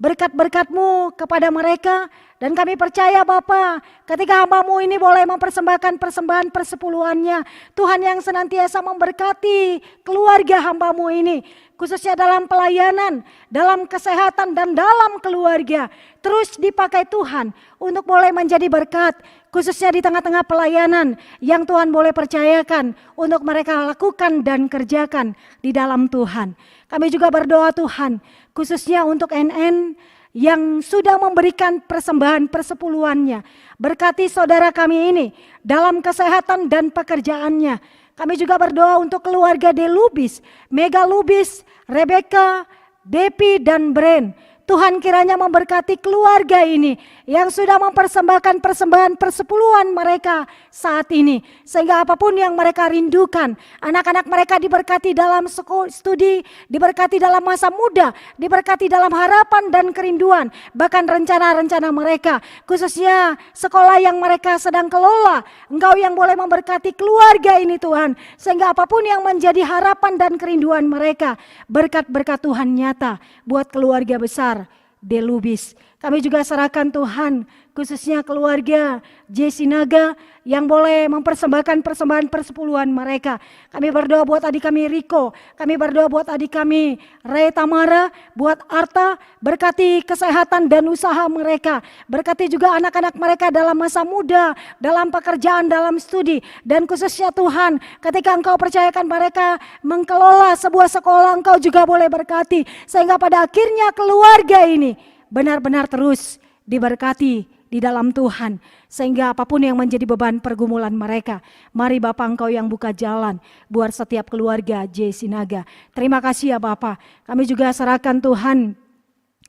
berkat-berkat-Mu kepada mereka. Dan kami percaya Bapa, ketika hamba-Mu ini boleh mempersembahkan persembahan persepuluhannya, Tuhan yang senantiasa memberkati keluarga hamba-Mu ini, khususnya dalam pelayanan, dalam kesehatan dan dalam keluarga, terus dipakai Tuhan untuk boleh menjadi berkat, khususnya di tengah-tengah pelayanan yang Tuhan boleh percayakan untuk mereka lakukan dan kerjakan di dalam Tuhan. Kami juga berdoa Tuhan, khususnya untuk NN yang sudah memberikan persembahan persepuluhannya. Berkati saudara kami ini dalam kesehatan dan pekerjaannya. Kami juga berdoa untuk keluarga De Lubis, Mega Lubis, Rebecca, Depi dan Bren. Tuhan kiranya memberkati keluarga ini yang sudah mempersembahkan persembahan persepuluhan mereka saat ini. Sehingga apapun yang mereka rindukan, anak-anak mereka diberkati dalam studi, diberkati dalam masa muda, diberkati dalam harapan dan kerinduan. Bahkan rencana-rencana mereka, khususnya sekolah yang mereka sedang kelola. Engkau yang boleh memberkati keluarga ini Tuhan. Sehingga apapun yang menjadi harapan dan kerinduan mereka, berkat-berkat Tuhan nyata buat keluarga besar De Lubis. Kami juga serahkan Tuhan khususnya keluarga Jesinaga yang boleh mempersembahkan persembahan persepuluhan mereka. Kami berdoa buat adik kami Riko, kami berdoa buat adik kami Ray Tamara, buat Arta, berkati kesehatan dan usaha mereka. Berkati juga anak-anak mereka dalam masa muda, dalam pekerjaan, dalam studi. Dan khususnya Tuhan, ketika Engkau percayakan mereka mengelola sebuah sekolah, Engkau juga boleh berkati. Sehingga pada akhirnya keluarga ini benar-benar terus diberkati di dalam Tuhan. Sehingga apapun yang menjadi beban pergumulan mereka, mari Bapa Engkau yang buka jalan buat setiap keluarga J Sinaga. Terima kasih ya Bapa. Kami juga serahkan Tuhan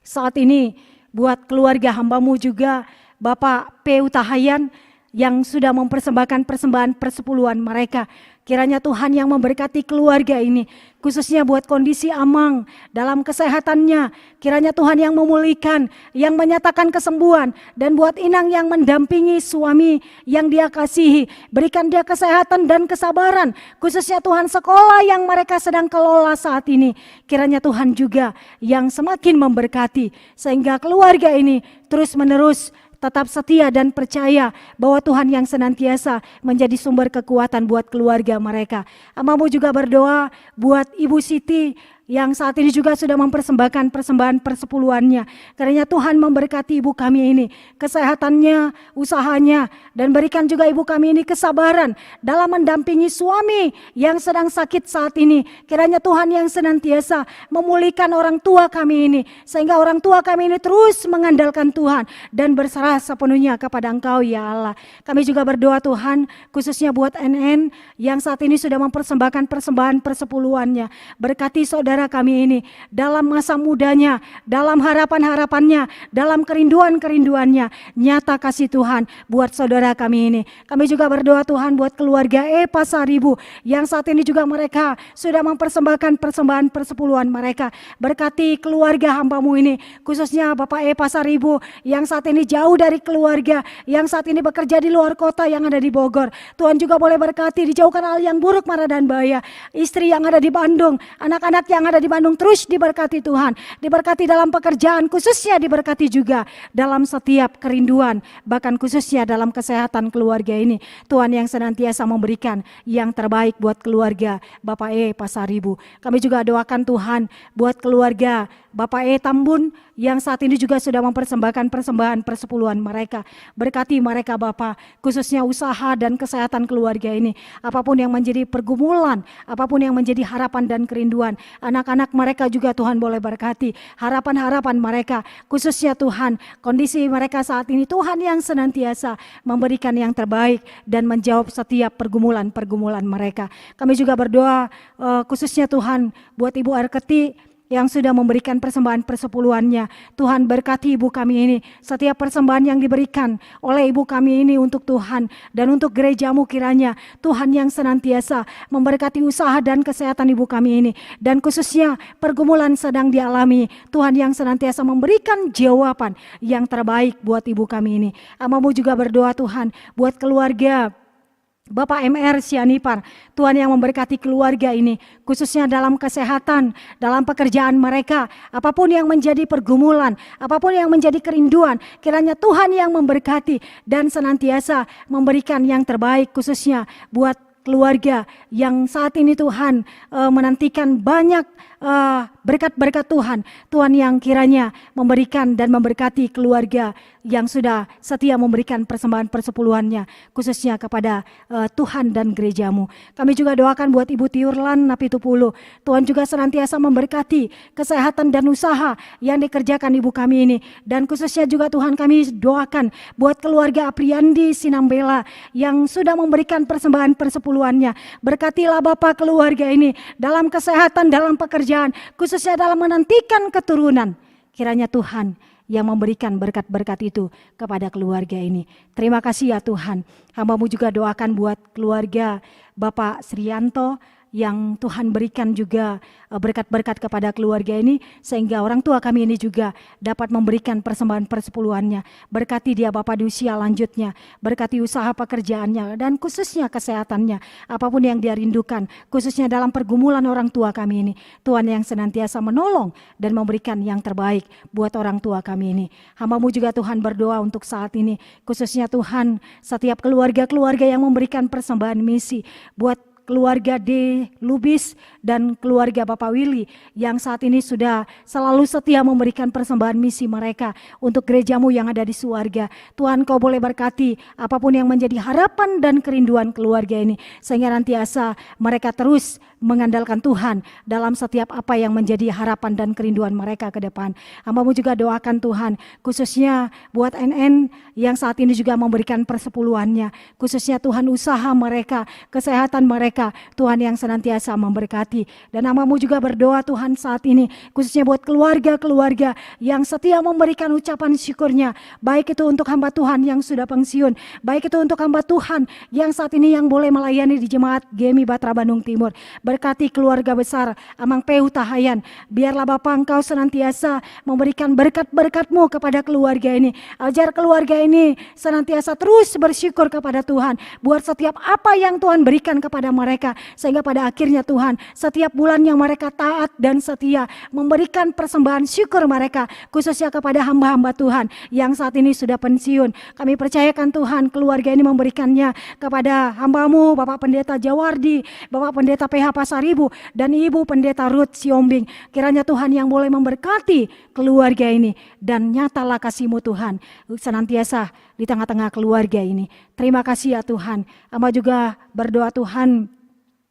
saat ini buat keluarga hamba-Mu juga, Bapak P. Utahayan yang sudah mempersembahkan persembahan persepuluhan mereka. Kiranya Tuhan yang memberkati keluarga ini, khususnya buat kondisi Amang dalam kesehatannya. Kiranya Tuhan yang memulihkan, yang menyatakan kesembuhan. Dan buat Inang yang mendampingi suami yang dia kasihi. Berikan dia kesehatan dan kesabaran. Khususnya Tuhan sekolah yang mereka sedang kelola saat ini. Kiranya Tuhan juga yang semakin memberkati. Sehingga keluarga ini terus menerus tetap setia dan percaya bahwa Tuhan yang senantiasa menjadi sumber kekuatan buat keluarga mereka. Hamba-Mu juga berdoa buat Ibu Siti yang saat ini juga sudah mempersembahkan persembahan persepuluhannya. Kiranya Tuhan memberkati ibu kami ini, kesehatannya, usahanya, dan berikan juga ibu kami ini kesabaran dalam mendampingi suami yang sedang sakit saat ini. Kiranya Tuhan yang senantiasa memulihkan orang tua kami ini, sehingga orang tua kami ini terus mengandalkan Tuhan dan berserah sepenuhnya kepada Engkau ya Allah. Kami juga berdoa Tuhan, khususnya buat NN yang saat ini sudah mempersembahkan persembahan persepuluhannya. Berkati saudara kami ini dalam masa mudanya, dalam harapan-harapannya, dalam kerinduan-kerinduannya. Nyata kasih Tuhan buat saudara kami ini. Kami juga berdoa Tuhan buat keluarga Pasaribu yang saat ini juga mereka sudah mempersembahkan persembahan persepuluhan mereka. Berkati keluarga hamba-Mu ini, khususnya Bapak Pasaribu yang saat ini jauh dari keluarga, yang saat ini bekerja di luar kota yang ada di Bogor. Tuhan juga boleh berkati, dijauhkan hal yang buruk, mara dan bahaya. Istri yang ada di Bandung, anak-anak yang ada di Bandung terus diberkati Tuhan. Diberkati dalam pekerjaan, khususnya diberkati juga dalam setiap kerinduan, bahkan khususnya dalam kesehatan keluarga ini. Tuhan yang senantiasa memberikan yang terbaik buat keluarga Bapak Pasaribu. Kami juga doakan Tuhan buat keluarga Bapak Tambun yang saat ini juga sudah mempersembahkan persembahan persepuluhan mereka. Berkati mereka Bapak, khususnya usaha dan kesehatan keluarga ini. Apapun yang menjadi pergumulan, apapun yang menjadi harapan dan kerinduan, anak-anak mereka juga Tuhan boleh berkati. Harapan-harapan mereka, khususnya Tuhan, kondisi mereka saat ini Tuhan yang senantiasa memberikan yang terbaik dan menjawab setiap pergumulan-pergumulan mereka. Kami juga berdoa khususnya Tuhan buat Ibu Arketi yang sudah memberikan persembahan persepuluhannya. Tuhan berkati ibu kami ini, setiap persembahan yang diberikan oleh ibu kami ini untuk Tuhan dan untuk gereja-Mu, kiranya Tuhan yang senantiasa memberkati usaha dan kesehatan ibu kami ini, dan khususnya pergumulan sedang dialami. Tuhan yang senantiasa memberikan jawaban yang terbaik buat ibu kami ini. Hamba-Mu juga berdoa Tuhan buat keluarga Bapak MR Sianipar, Tuhan yang memberkati keluarga ini, khususnya dalam kesehatan, dalam pekerjaan mereka, apapun yang menjadi pergumulan, apapun yang menjadi kerinduan, kiranya Tuhan yang memberkati dan senantiasa memberikan yang terbaik, khususnya buat keluarga yang saat ini Tuhan menantikan banyak berkat-berkat Tuhan. Tuhan yang kiranya memberikan dan memberkati keluarga yang sudah setia memberikan persembahan persepuluhannya, khususnya kepada Tuhan dan gereja-Mu. Kami juga doakan buat Ibu Tiurlan Napitupulu, Tuhan juga senantiasa memberkati kesehatan dan usaha yang dikerjakan ibu kami ini, dan khususnya juga Tuhan kami doakan buat keluarga Apriandi Sinambela yang sudah memberikan persembahan persepuluhannya. Berkatilah Bapak keluarga ini dalam kesehatan, dalam pekerjaan, khususnya dalam menantikan keturunan. Kiranya Tuhan yang memberikan berkat-berkat itu kepada keluarga ini. Terima kasih ya Tuhan. Hamba-Mu juga doakan buat keluarga Bapak Srianto yang Tuhan berikan juga berkat-berkat kepada keluarga ini, sehingga orang tua kami ini juga dapat memberikan persembahan persepuluhannya. Berkati dia Bapak di usia lanjutnya, berkati usaha pekerjaannya, dan khususnya kesehatannya, apapun yang dia rindukan, khususnya dalam pergumulan orang tua kami ini. Tuhan yang senantiasa menolong dan memberikan yang terbaik buat orang tua kami ini. Hamba-Mu juga Tuhan berdoa untuk saat ini, khususnya Tuhan setiap keluarga-keluarga yang memberikan persembahan misi buat keluarga D. Lubis dan keluarga Bapak Willy yang saat ini sudah selalu setia memberikan persembahan misi mereka untuk gereja-Mu yang ada di surga. Tuhan Kau boleh berkati apapun yang menjadi harapan dan kerinduan keluarga ini, sehingga nantiasa mereka terus mengandalkan Tuhan dalam setiap apa yang menjadi harapan dan kerinduan mereka ke depan. Hamba-Mu juga doakan Tuhan khususnya buat NN yang saat ini juga memberikan persepuluhannya, khususnya Tuhan usaha mereka, kesehatan mereka, Tuhan yang senantiasa memberkati. Dan Hamba-Mu juga berdoa Tuhan saat ini khususnya buat keluarga-keluarga yang setia memberikan ucapan syukurnya, baik itu untuk hamba Tuhan yang sudah pensiun, baik itu untuk hamba Tuhan yang saat ini yang boleh melayani di Jemaat GMI Batra Bandung Timur. Berkati keluarga besar Amang Peu Tahayan, biarlah Bapa Engkau senantiasa memberikan berkat-berkat-Mu kepada keluarga ini. Ajar keluarga ini senantiasa terus bersyukur kepada Tuhan buat setiap apa yang Tuhan berikan kepada mereka. mereka. Sehingga pada akhirnya Tuhan, setiap bulan yang mereka taat dan setia memberikan persembahan syukur mereka, khususnya kepada hamba-hamba Tuhan yang saat ini sudah pensiun. Kami percayakan Tuhan, keluarga ini memberikannya kepada hamba-Mu Bapak Pendeta Jawardi, Bapak Pendeta PH Pasaribu, dan Ibu Pendeta Ruth Siombing. Kiranya Tuhan yang boleh memberkati keluarga ini, dan nyatalah kasih-Mu Tuhan senantiasa di tengah-tengah keluarga ini. Terima kasih ya Tuhan. Hamba juga berdoa Tuhan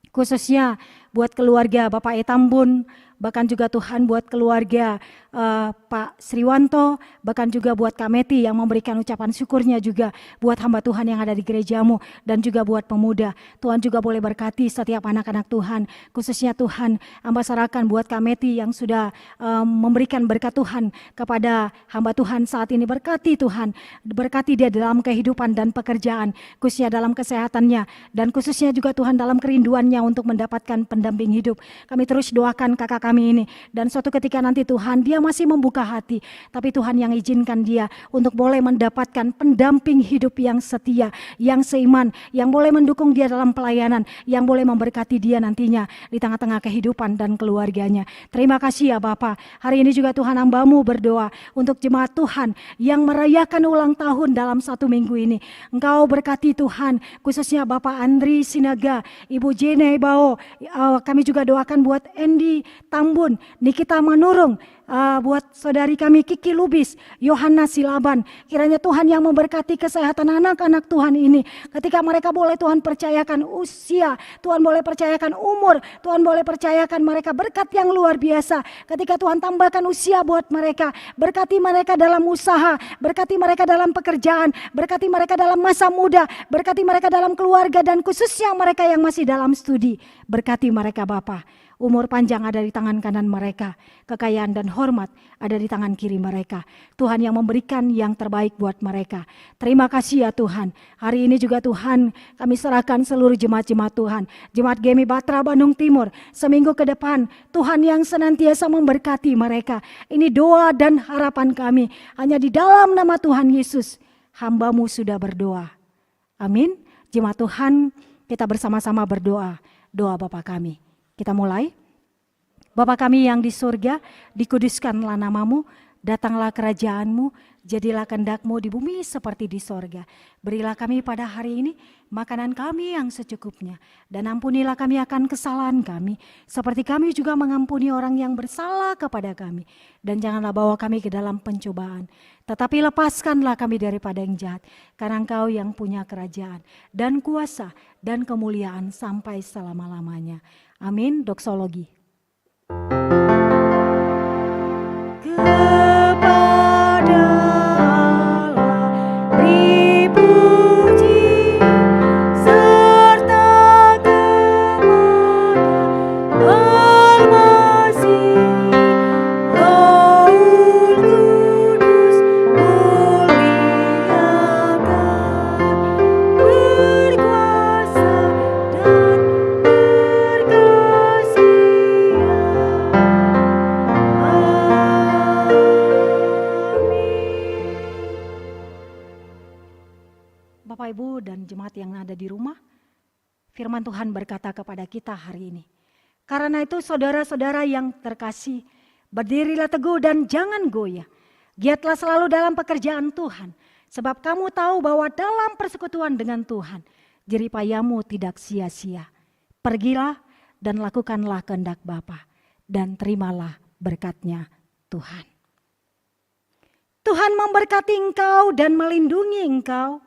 khususnya buat keluarga Bapak Etambun, bahkan juga Tuhan buat keluarga Pak Sriwanto, bahkan juga buat Kak Meti yang memberikan ucapan syukurnya juga buat hamba Tuhan yang ada di gerejamu, dan juga buat pemuda. Tuhan juga boleh berkati setiap anak-anak Tuhan, khususnya Tuhan hamba serahkan buat Kak Meti yang sudah memberikan berkat Tuhan kepada hamba Tuhan saat ini. Berkati Tuhan, berkati dia dalam kehidupan dan pekerjaan, khususnya dalam kesehatannya, dan khususnya juga Tuhan dalam kerinduannya untuk mendapatkan pendamping hidup. Kami terus doakan kakak kami ini, dan suatu ketika nanti Tuhan dia masih membuka hati, tapi Tuhan yang izinkan dia untuk boleh mendapatkan pendamping hidup yang setia, yang seiman, yang boleh mendukung dia dalam pelayanan, yang boleh memberkati dia nantinya di tengah-tengah kehidupan dan keluarganya. Terima kasih ya Bapa. Hari ini juga Tuhan hamba-Mu berdoa untuk jemaat Tuhan yang merayakan ulang tahun dalam 1 minggu ini. Engkau berkati Tuhan, khususnya Bapak Andri Sinaga, Ibu Jene Bao. Kami juga doakan buat Endi Tambun, Nikita Manurung, buat saudari kami Kiki Lubis, Yohana Silaban. Kiranya Tuhan yang memberkati kesehatan anak-anak Tuhan ini. Ketika mereka boleh Tuhan percayakan usia, Tuhan boleh percayakan umur, Tuhan boleh percayakan mereka berkat yang luar biasa. Ketika Tuhan tambahkan usia buat mereka, berkati mereka dalam usaha, berkati mereka dalam pekerjaan, berkati mereka dalam masa muda, berkati mereka dalam keluarga, dan khususnya mereka yang masih dalam studi. Berkati mereka Bapa. Umur panjang ada di tangan kanan mereka, kekayaan dan hormat ada di tangan kiri mereka. Tuhan yang memberikan yang terbaik buat mereka. Terima kasih ya Tuhan. Hari ini juga Tuhan kami serahkan seluruh jemaat-jemaat Tuhan, jemaat GEMI Batra Bandung Timur. Seminggu ke depan Tuhan yang senantiasa memberkati mereka. Ini doa dan harapan kami. Hanya di dalam nama Tuhan Yesus hamba-Mu sudah berdoa. Amin. Jemaat Tuhan, kita bersama-sama berdoa. Doa Bapa kami. Kita mulai. Bapa kami yang di surga, dikuduskanlah nama-Mu, datanglah kerajaan-Mu, jadilah kehendak-Mu di bumi seperti di sorga. Berilah kami pada hari ini makanan kami yang secukupnya, dan ampunilah kami akan kesalahan kami, seperti kami juga mengampuni orang yang bersalah kepada kami. Dan janganlah bawa kami ke dalam pencobaan, tetapi lepaskanlah kami daripada yang jahat, karena Engkau yang punya kerajaan dan kuasa dan kemuliaan sampai selama-lamanya. Amin. Doksologi. Kepada Allah beri puji serta kepada Al-Masih, Rohul Kudus muliakan, berkuasa dan Bapak Ibu dan jemaat yang ada di rumah, firman Tuhan berkata kepada kita hari ini. Karena itu saudara-saudara yang terkasih, berdirilah teguh dan jangan goyah. Giatlah selalu dalam pekerjaan Tuhan, sebab kamu tahu bahwa dalam persekutuan dengan Tuhan, jerih payahmu tidak sia-sia. Pergilah dan lakukanlah kehendak Bapa, dan terimalah berkat-Nya Tuhan. Tuhan memberkati engkau dan melindungi engkau.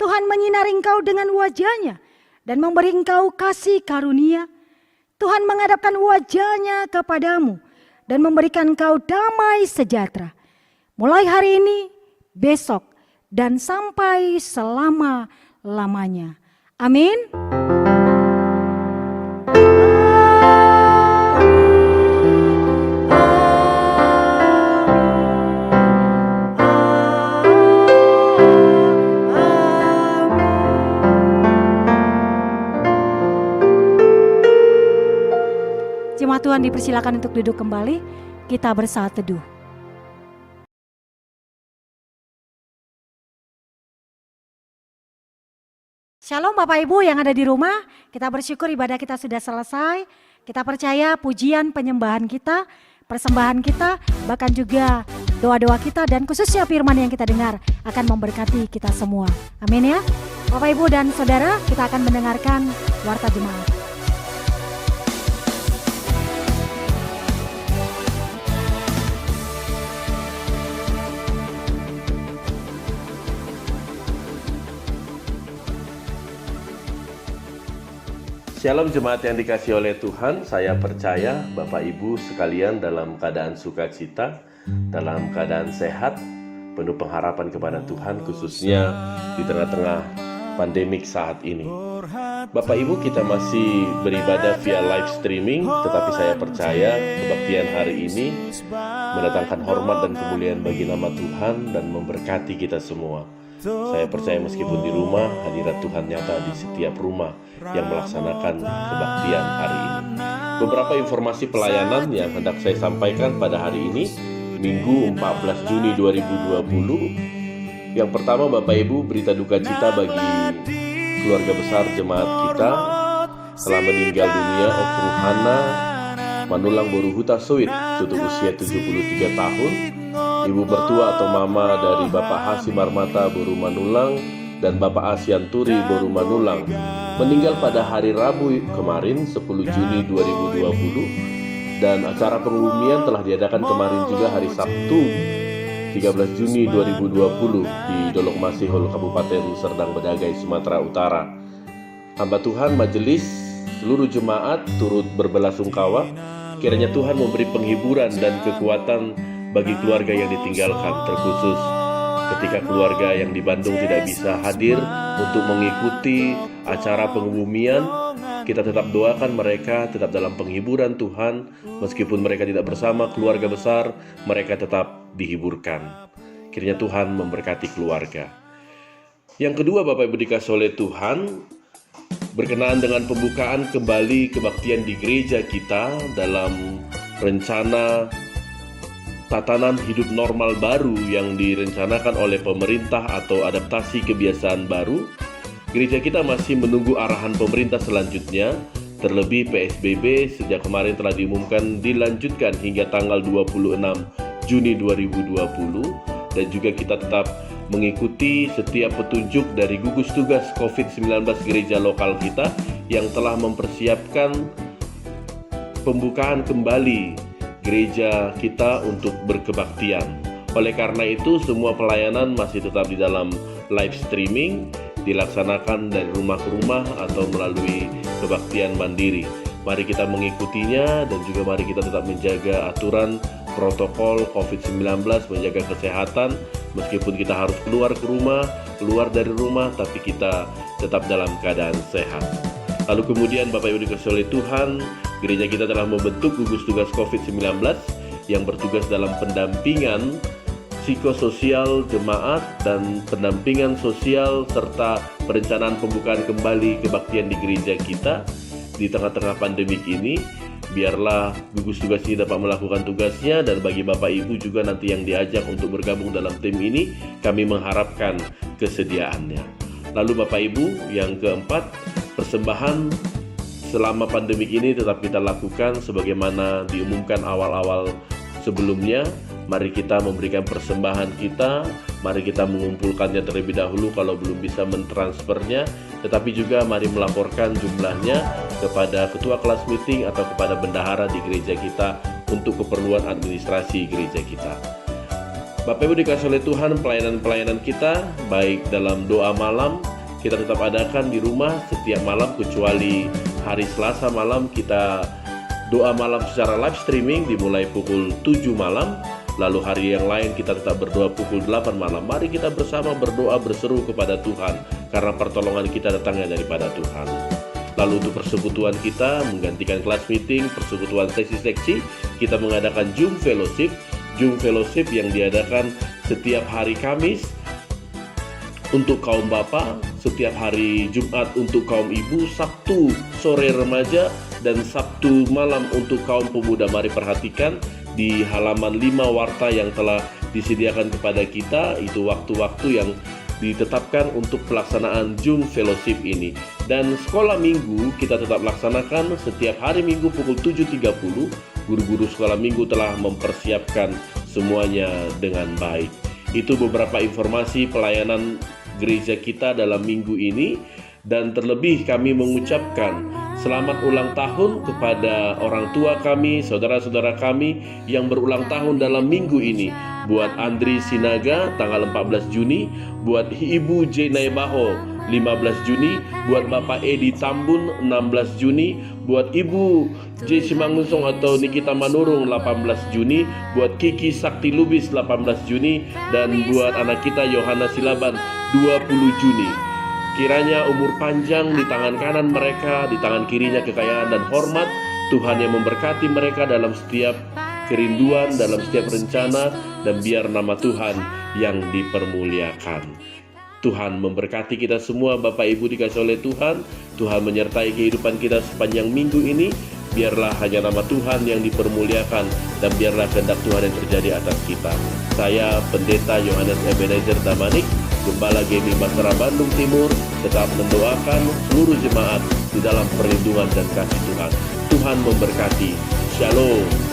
Tuhan menyinari engkau dengan wajah-Nya dan memberi engkau kasih karunia. Tuhan menghadapkan wajah-Nya kepadamu dan memberikan engkau damai sejahtera. Mulai hari ini, besok, dan sampai selama-lamanya. Amin. Jemaat Tuhan dipersilakan untuk duduk kembali, kita bersaat teduh. Shalom Bapak Ibu yang ada di rumah, kita bersyukur ibadah kita sudah selesai. Kita percaya pujian penyembahan kita, persembahan kita, bahkan juga doa-doa kita dan khususnya firman yang kita dengar akan memberkati kita semua. Amin ya. Bapak Ibu dan Saudara, kita akan mendengarkan Warta Jemaat. Shalom jemaat yang dikasihi oleh Tuhan, saya percaya Bapak Ibu sekalian dalam keadaan sukacita, dalam keadaan sehat, penuh pengharapan kepada Tuhan khususnya di tengah-tengah pandemik saat ini. Bapak Ibu, kita masih beribadah via live streaming, tetapi saya percaya kebaktian hari ini mendatangkan hormat dan kemuliaan bagi nama Tuhan dan memberkati kita semua. Saya percaya meskipun di rumah, hadirat Tuhan nyata di setiap rumah yang melaksanakan kebaktian hari ini. Beberapa informasi pelayanan yang hendak saya sampaikan pada hari ini, Minggu 14 Juni 2020. Yang pertama, Bapak Ibu, berita duka cita bagi keluarga besar jemaat kita telah meninggal dunia Okru Hana Manulang Boruhuta Soit, tutup usia 73 tahun. Ibu mertua atau mama dari Bapak Hasim Marmata Boru Manulang dan Bapak Asianturi Boru Manulang meninggal pada hari Rabu kemarin 10 Juni 2020, dan acara pengubumian telah diadakan kemarin juga hari Sabtu 13 Juni 2020 di Dolok Masihul Kabupaten Serdang Bedagai, Sumatera Utara. Hamba Tuhan, majelis, seluruh jemaat turut berbelasungkawa. Kiranya Tuhan memberi penghiburan dan kekuatan bagi keluarga yang ditinggalkan, terkhusus ketika keluarga yang di Bandung tidak bisa hadir untuk mengikuti acara pengubumian. Kita tetap doakan mereka tetap dalam penghiburan Tuhan, meskipun mereka tidak bersama keluarga besar, mereka tetap dihiburkan. Kiranya Tuhan memberkati keluarga. Yang kedua, Bapak Ibu dikasihi oleh Tuhan, berkenaan dengan pembukaan kembali kebaktian di gereja kita dalam rencana tatanan hidup normal baru yang direncanakan oleh pemerintah atau adaptasi kebiasaan baru. Gereja kita masih menunggu arahan pemerintah selanjutnya. Terlebih PSBB sejak kemarin telah diumumkan dilanjutkan hingga tanggal 26 Juni 2020, dan juga kita tetap mengikuti setiap petunjuk dari gugus tugas COVID-19 gereja lokal kita yang telah mempersiapkan pembukaan kembali gereja kita untuk berkebaktian. Oleh karena itu, semua pelayanan masih tetap di dalam live streaming, dilaksanakan dari rumah ke rumah atau melalui kebaktian mandiri. Mari kita mengikutinya, dan juga mari kita tetap menjaga aturan protokol COVID-19, menjaga kesehatan. Meskipun kita harus keluar ke rumah, keluar dari rumah, tapi kita tetap dalam keadaan sehat. Lalu kemudian Bapak Ibu dikasihi oleh Tuhan, gereja kita telah membentuk gugus tugas COVID-19 yang bertugas dalam pendampingan psikososial jemaat dan pendampingan sosial serta perencanaan pembukaan kembali kebaktian di gereja kita di tengah-tengah pandemik ini. Biarlah gugus tugas ini dapat melakukan tugasnya, dan bagi Bapak Ibu juga nanti yang diajak untuk bergabung dalam tim ini, kami mengharapkan kesediaannya. Lalu Bapak Ibu, yang keempat, persembahan selama pandemik ini tetap kita lakukan sebagaimana diumumkan awal-awal sebelumnya. Mari kita memberikan persembahan kita, mari kita mengumpulkannya terlebih dahulu kalau belum bisa mentransfernya, tetapi juga mari melaporkan jumlahnya kepada ketua kelas meeting atau kepada bendahara di gereja kita untuk keperluan administrasi gereja kita. Bapak Ibu dikasihi oleh Tuhan, pelayanan-pelayanan kita baik dalam doa malam kita tetap adakan di rumah setiap malam, kecuali hari Selasa malam kita doa malam secara live streaming dimulai pukul 7 malam. Lalu hari yang lain kita tetap berdoa pukul 8 malam. Mari kita bersama berdoa berseru kepada Tuhan, karena pertolongan kita datangnya daripada Tuhan. Lalu untuk persekutuan kita menggantikan kelas meeting, persekutuan seksi-seksi, kita mengadakan Zoom Fellowship yang diadakan setiap hari Kamis untuk kaum bapak, setiap hari Jumat untuk kaum ibu, Sabtu sore remaja, dan Sabtu malam untuk kaum pemuda. Mari perhatikan di halaman 5 warta yang telah disediakan kepada kita, itu waktu-waktu yang ditetapkan untuk pelaksanaan Zoom Fellowship ini. Dan sekolah minggu kita tetap laksanakan setiap hari Minggu pukul 7.30. Guru-guru sekolah minggu telah mempersiapkan semuanya dengan baik. Itu beberapa informasi pelayanan gereja kita dalam minggu ini. Dan terlebih kami mengucapkan selamat ulang tahun kepada orang tua kami, saudara-saudara kami yang berulang tahun dalam minggu ini. Buat Andri Sinaga tanggal 14 Juni, buat Ibu J. Naibaho 15 Juni, buat Bapak Edi Tambun 16 Juni, buat Ibu J. Simangunsong atau Nikita Manurung 18 Juni, buat Kiki Sakti Lubis 18 Juni, dan buat anak kita Yohana Silaban 20 Juni. Kiranya umur panjang di tangan kanan mereka, di tangan kirinya kekayaan dan hormat. Tuhan yang memberkati mereka dalam setiap kerinduan, dalam setiap rencana, dan biar nama Tuhan yang dipermuliakan. Tuhan memberkati kita semua, Bapak Ibu dikasih oleh Tuhan. Tuhan menyertai kehidupan kita sepanjang minggu ini. Biarlah hanya nama Tuhan yang dipermuliakan, dan biarlah kehendak Tuhan yang terjadi atas kita. Saya Pendeta Yohanes Ebenezer Damanik, Gembala GMI Masara Bandung Timur, tetap mendoakan seluruh jemaat di dalam perlindungan dan kasih Tuhan. Tuhan memberkati. Shalom.